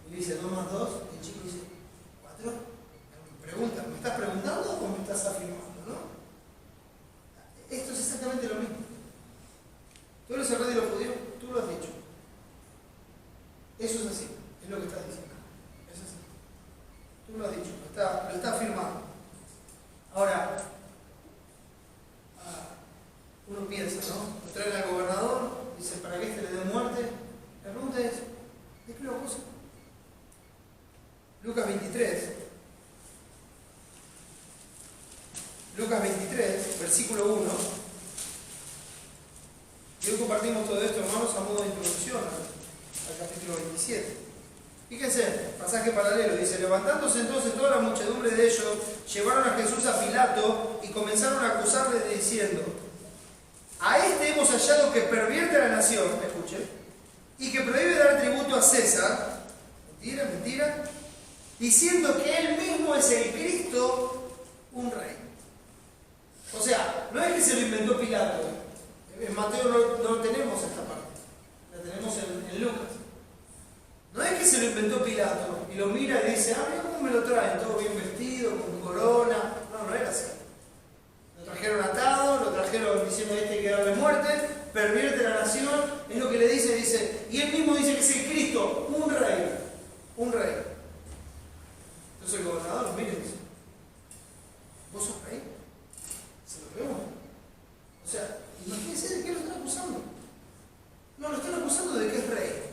A: Y le dice: 2 más 2. Y el chico dice: 4. Pregunta: ¿me estás preguntando o me estás afirmando? ¿No? Esto es exactamente lo mismo. Tú eres el rey de los judíos, tú lo has dicho. Eso es así, es lo que estás diciendo. Es así. Tú lo has dicho, lo está afirmando. Lucas 23. Lucas 23, versículo 1. Y hoy compartimos todo esto, hermanos, a modo de introducción al capítulo 27. Fíjense, pasaje paralelo, dice: levantándose entonces toda la muchedumbre de ellos, llevaron a Jesús a Pilato y comenzaron a acusarle diciendo: a este hemos hallado que pervierte a la nación, escuchen, y que prohíbe dar tributo a César, mentira, mentira, diciendo que él mismo es el Cristo, un rey. O sea, no es que se lo inventó Pilato. En Mateo no tenemos esta parte, la tenemos en Lucas. No es que se lo inventó Pilato y lo mira y dice: ah, mira cómo me lo traen, todo bien vestido, con corona. No era así. Lo trajeron atado, lo trajeron diciendo: este hay que darle muerte, pervierte la nación. Es lo que le dice, y él mismo dice que es el Cristo, un rey. Un rey. Entonces el gobernador lo mira y dice: ¿vos sos rey? Se lo pregunta. O sea, imagínense de qué lo están acusando. No, lo están acusando de que es rey.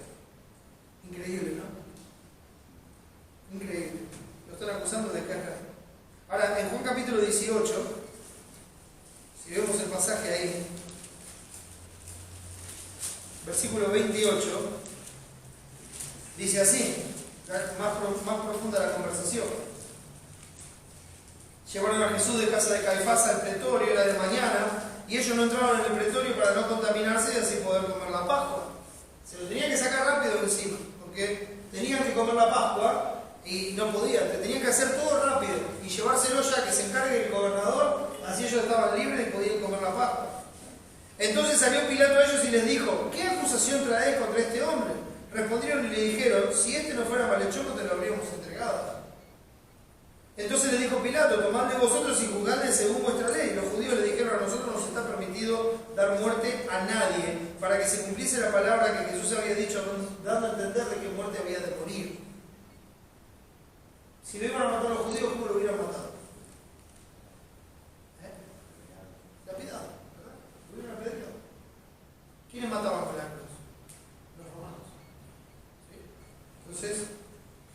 A: Increíble, ¿no? Increíble. Lo están acusando de que es rey. Ahora, en Juan capítulo 18, si vemos el pasaje ahí, versículo 28, dice así, más profunda la conversación. Llevaron a Jesús de casa de Caifás al pretorio, era de mañana, y ellos no entraron en el pretorio para no contaminarse y así poder comer la Pascua. Se lo tenían que sacar rápido de encima, porque tenían que comer la Pascua y no podían, tenían que hacer todo rápido y llevárselo ya, que se encargue el gobernador, así ellos estaban libres y podían comer la Pascua. Entonces salió Pilato a ellos y les dijo: ¿qué acusación traéis contra este hombre? Respondieron y le dijeron: si este no fuera malhechor, no te lo habríamos entregado. Entonces le dijo Pilato: tomadle vosotros y juzgadle según vuestra ley. Los judíos le dijeron: a nosotros nos está permitido dar muerte a nadie, para que se cumpliese la palabra que Jesús había dicho, dando a entender de qué muerte había de morir. Si lo iban a matar a los judíos, ¿cómo lo hubieran matado? Lapidado, ¿verdad? Lo hubieran apedreado. ¿Quiénes mataban con la cruz? Los romanos. ¿Sí? Entonces,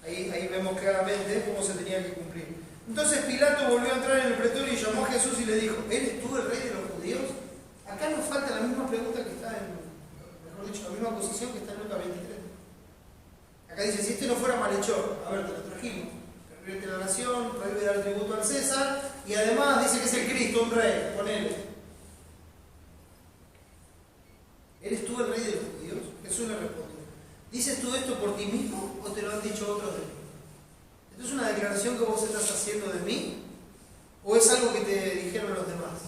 A: ahí vemos claramente cómo se tenía que cumplir. Entonces Pilato volvió a entrar en el pretorio y llamó a Jesús y le dijo: ¿eres tú el rey de los judíos? Acá nos falta la misma pregunta que está mejor dicho, la misma acusación que está en Lucas 23. Acá dice: si este no fuera malhechor, a ver, te lo trajimos, pervierte la nación, prohíbe dar tributo al César, y además dice que es el Cristo, un rey, ponele. ¿Eres tú el rey de los judíos? Jesús le respondió: ¿dices tú esto por ti mismo o te lo han dicho otros de mí? ¿Esto es una declaración que vos estás haciendo de mí? ¿O es algo que te dijeron los demás?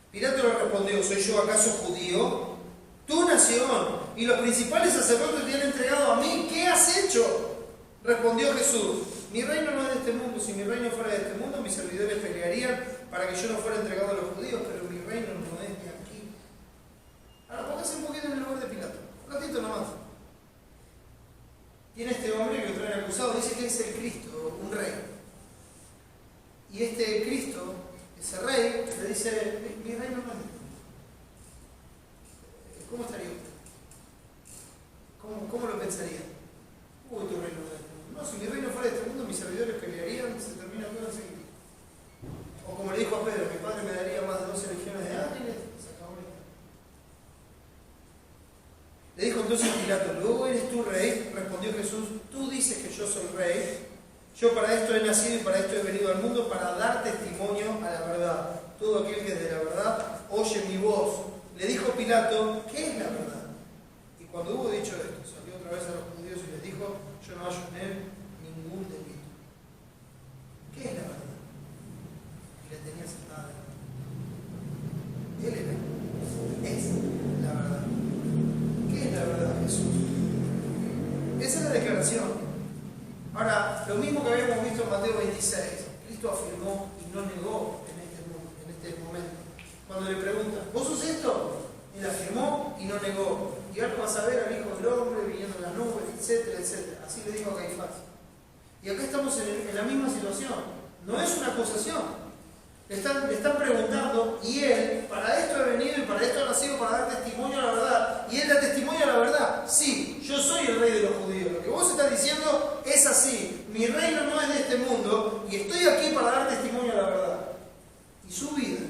A: Pilato le respondió: ¿soy yo acaso judío? Tu nación y los principales sacerdotes te han entregado a mí. ¿Qué has hecho? Respondió Jesús: mi reino no es de este mundo. Si mi reino fuera de este mundo, mis servidores pelearían para que yo no fuera entregado a los judíos, pero mi reino no es de aquí. Ahora póngase un poquito en el lugar de Pilato. Un ratito nomás. Tiene este hombre que lo traen acusado, dice que es el Cristo, un rey. Y este Cristo, ese rey, le dice: mi reino no es de este mundo. ¿Cómo estaría usted? ¿Cómo lo pensaría? Uy, tu reino no es de este mundo. No, si mi reino fuera de este mundo, mis servidores pelearían, se termina todo enseguida. O como le dijo a Pedro: mi padre me daría más de 12 legiones de ángeles. Se acabó esto. Le dijo entonces Pilato: ¿luego eres tú rey? Respondió Jesús: tú dices que yo soy rey. Yo para esto he nacido y para esto he venido al mundo, para dar testimonio a la verdad. Todo aquel que es de la verdad oye mi voz. Le dijo Pilato: ¿qué es la verdad? Y cuando hubo dicho esto, salió otra vez a los judíos y les dijo: yo no hallo en él ningún delito. ¿Qué es la verdad? Y le tenía sentada. Él es la verdad. ¿Qué es la verdad, Jesús? Esa es la declaración. Ahora, lo mismo que habíamos visto en Mateo 26, Cristo afirmó y no negó en este momento. Cuando le preguntan: ¿vos sos esto? Él afirmó y no negó. Y ahora vas a ver al Hijo del Hombre viniendo en las nubes, etcétera, etcétera. Así le dijo a Caifás. Y acá estamos en la misma situación. No es una acusación. Le están preguntando, y él, para esto he venido y para esto ha nacido, para dar testimonio a la verdad. Y él da testimonio a la verdad. Sí, yo soy el rey de los judíos. Lo que vos estás diciendo es así. Mi reino no es de este mundo y estoy aquí para dar testimonio a la verdad. Y su vida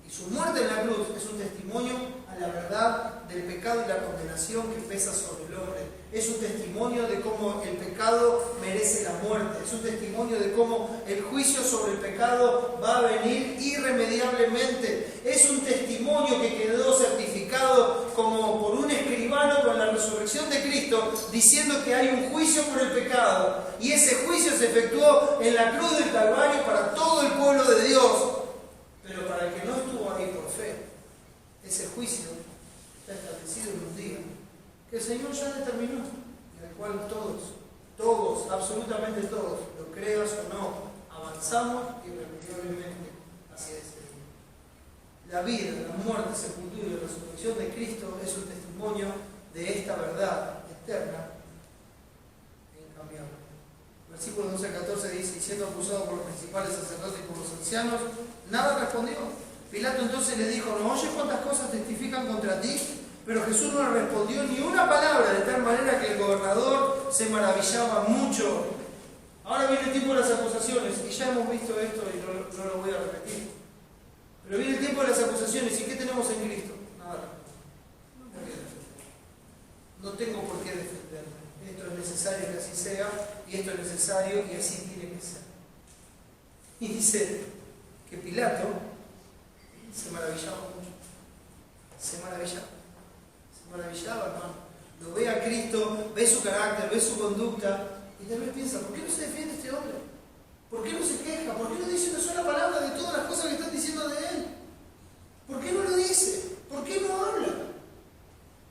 A: y su muerte en la cruz es un testimonio a la verdad del pecado y la condenación que pesa sobre el hombre. Es un testimonio de cómo el pecado merece la muerte. Es un testimonio de cómo el juicio sobre el pecado va a venir irremediablemente. Es un testimonio que quedó certificado como por un escribano con la resurrección de Cristo, diciendo que hay un juicio por el pecado. Y ese juicio se efectuó en la cruz del Calvario para todo el pueblo de Dios. Pero para el que no estuvo ahí por fe, ese juicio está establecido en un día que el Señor ya determinó, en el cual todos, absolutamente todos, lo creas o no, avanzamos irremediablemente hacia ese día. La vida, la muerte, sepultura y la resurrección de Cristo es un testimonio de esta verdad eterna e incambiable. Versículos 12 al 14 dice: y siendo acusado por los principales sacerdotes y por los ancianos, nada respondió. Pilato entonces le dijo: ¿no oyes cuántas cosas testifican contra ti? Pero Jesús no le respondió ni una palabra, de tal manera que el gobernador se maravillaba mucho. Ahora viene el tiempo de las acusaciones, y ya hemos visto esto y no lo voy a repetir. Pero viene el tiempo de las acusaciones, ¿y qué tenemos en Cristo? Nada. No tengo por qué defenderme. Esto es necesario que así sea, y esto es necesario y así tiene que ser. Y dice que Pilato se maravillaba mucho. Se maravillaba, hermano. Lo ve a Cristo, ve su carácter, ve su conducta, y tal vez piensa: ¿por qué no se defiende este hombre? ¿Por qué no se queja? ¿Por qué no dice una sola palabra de todas las cosas que están diciendo de él? ¿Por qué no lo dice? ¿Por qué no habla?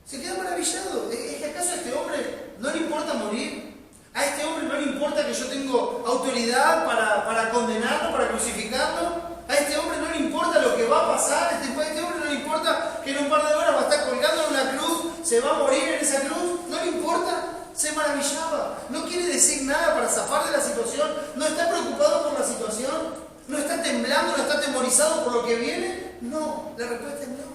A: Se queda maravillado. ¿Es que acaso a este hombre no le importa morir? ¿A este hombre no le importa que yo tengo autoridad para condenarlo, para crucificarlo? ¿A este hombre no le importa lo que va a pasar? ¿A este hombre no le importa que en un par de horas va a estar colgando en una cruz? ¿Se va a morir en esa cruz? ¿No le importa? Se maravillaba. No quiere decir nada para zafar de la situación. No está preocupado por la situación. No está temblando, no está atemorizado por lo que viene. No, la respuesta es no.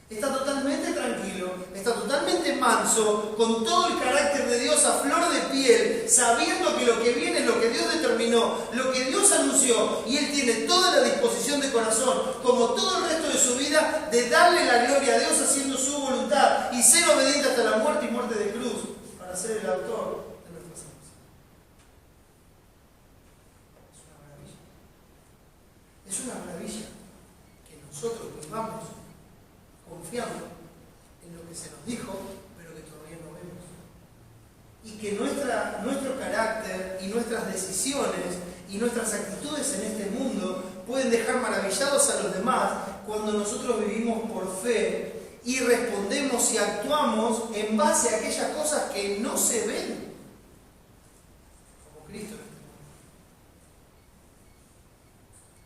A: Está totalmente tranquilo, está totalmente manso, con todo el carácter de Dios a flor de piel, sabiendo que lo que viene es lo que Dios determinó, lo que Dios anunció, y Él tiene toda la disposición de corazón, como todo el resto de su vida, de darle la gloria a Dios haciendo su voluntad y ser obediente hasta la muerte y muerte de cruz, para ser el autor de nuestra salvación. Es una maravilla que nosotros vivamos confiando en lo que se nos dijo, pero que todavía no vemos. Y que nuestro carácter y nuestras decisiones y nuestras actitudes en este mundo pueden dejar maravillados a los demás cuando nosotros vivimos por fe y respondemos y actuamos en base a aquellas cosas que no se ven, como Cristo en este mundo.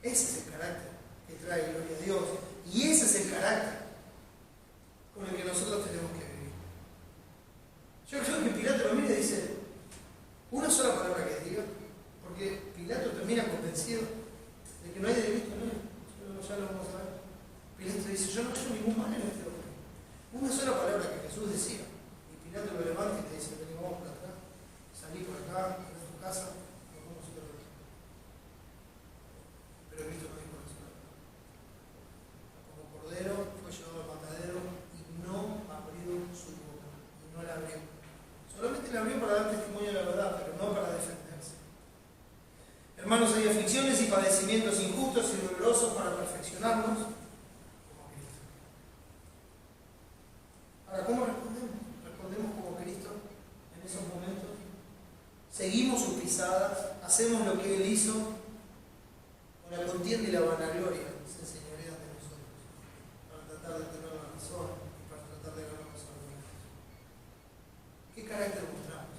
A: Ese es el carácter que trae gloria a Dios, y ese es el carácter con el que nosotros tenemos que vivir. Yo creo que Pilato lo mira y dice: una sola palabra que diga, porque Pilato termina convencido de que no hay delito en él. Ya lo vamos a ver. Pilato dice: yo no hallo ningún mal en este hombre. Una sola palabra que Jesús decía, y Pilato lo levanta y le dice: vení, vamos por acá, salí por acá, ven a tu casa, nos vamos a ir a ver. Pero Cristo no dijo eso. Como cordero fue llevado al matadero, no abrió su boca, y no la abrió. Solamente la abrió para dar testimonio de la verdad, pero no para defenderse. Hermanos, hay aflicciones y padecimientos injustos y dolorosos para perfeccionarnos como Cristo. Ahora, ¿cómo respondemos? ¿Respondemos como Cristo en esos momentos? ¿Seguimos sus pisadas? ¿Hacemos lo que Él hizo? ¿O la contienda y la vanagloria se enseñorean de nosotros para tratar de tener la razón? ¿Qué carácter mostramos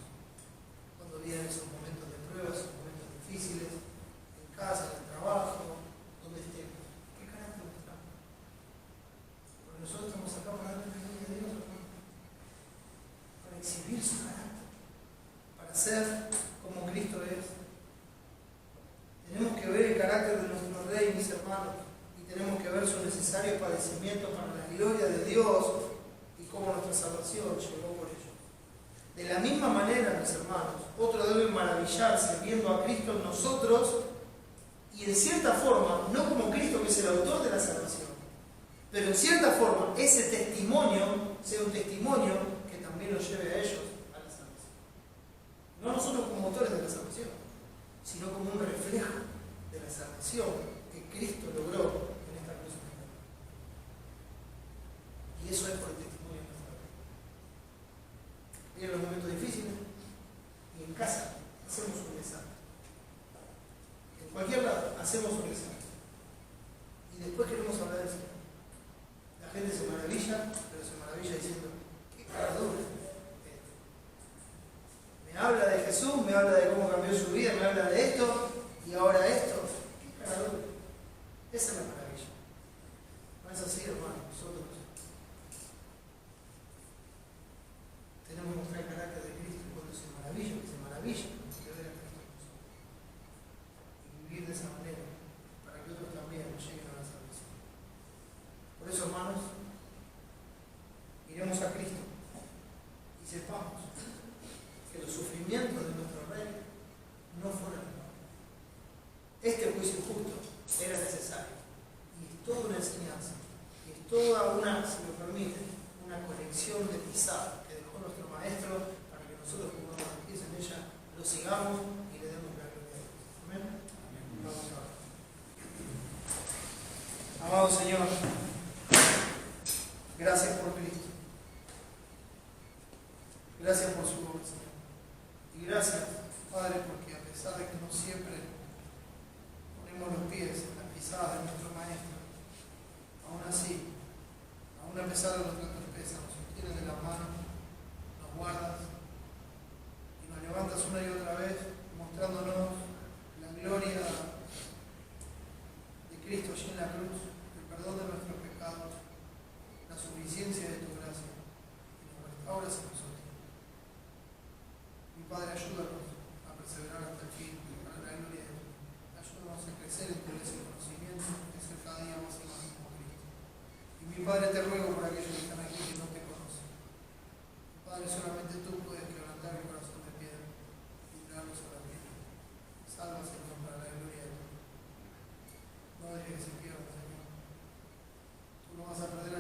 A: cuando vienen esos momentos de pruebas, esos momentos difíciles, en casa, en el trabajo, donde estemos? ¿Qué carácter mostramos? Porque nosotros estamos acá para darle la gloria a Dios, hermano, para exhibir su carácter, para ser como Cristo es. Tenemos que ver el carácter de nuestro Rey, mis hermanos, y tenemos que ver su necesario padecimiento para la gloria de Dios y cómo nuestra salvación llegó por ello. De la misma manera, mis hermanos, otro debe maravillarse viendo a Cristo en nosotros y en cierta forma, no como Cristo que es el autor de la salvación, pero en cierta forma ese testimonio sea un testimonio que también los lleve a ellos a la salvación. No nosotros como autores de la salvación, sino como un reflejo de la salvación que Cristo logró en esta cruz. Y eso es por el testimonio de nuestra vida. En los momentos difíciles y en casa hacemos un desastre. En cualquier lado hacemos un desastre. Y después queremos hablar del Señor. La gente se maravilla, pero se maravilla diciendo, qué cara dura. Me habla de Jesús, me habla de cómo cambió su vida, me habla de esto, y ahora esto. Qué cara dura. Esa es la maravilla. No es así, hermano. Nosotros tenemos que mostrar el carácter de Cristo cuando se maravilla, que se maravilla de ver a Cristo en nosotros. Y vivir de esa manera, para que otros también lleguen a la salvación. Por eso, hermanos, miremos a Cristo y sepamos que los sufrimientos de nuestro Rey no fueron en vano. Este juicio justo era necesario. Y es toda una enseñanza. Y es toda una, si me permite, una colección de pisadas que dejó nuestro Maestro para que nosotros, como nos pies en ella, lo sigamos y le demos la gloria a Dios. Amén. Vamos a ver. Amado Señor, gracias por Cristo. Gracias por su obra, Señor. Y gracias, Padre, porque a pesar de que no siempre ponemos los pies en las pisadas de nuestro Maestro, aún así, aún a pesar de nuestra torpeza, nos sostienes de la mano, nos guardas y nos levantas una y otra vez, mostrándonos la gloria de Cristo allí en la cruz, el perdón de nuestros pecados, la suficiencia de tu gracia, y nos restauras en nosotros. Mi Padre, ayúdanos a perseverar hasta el fin, para la gloria de Dios. Ayúdanos a crecer en tu ese conocimiento, que es cada día más y más como Cristo. Y mi Padre, te ruego por aquellos que están aquí que no te conocen. Mi Padre, solamente tú puedes quebrantar el corazón de piedra y darlos a la vida. Salva, Señor, para la gloria de Dios. No dejes que se pierda, Señor. Tú no vas a perder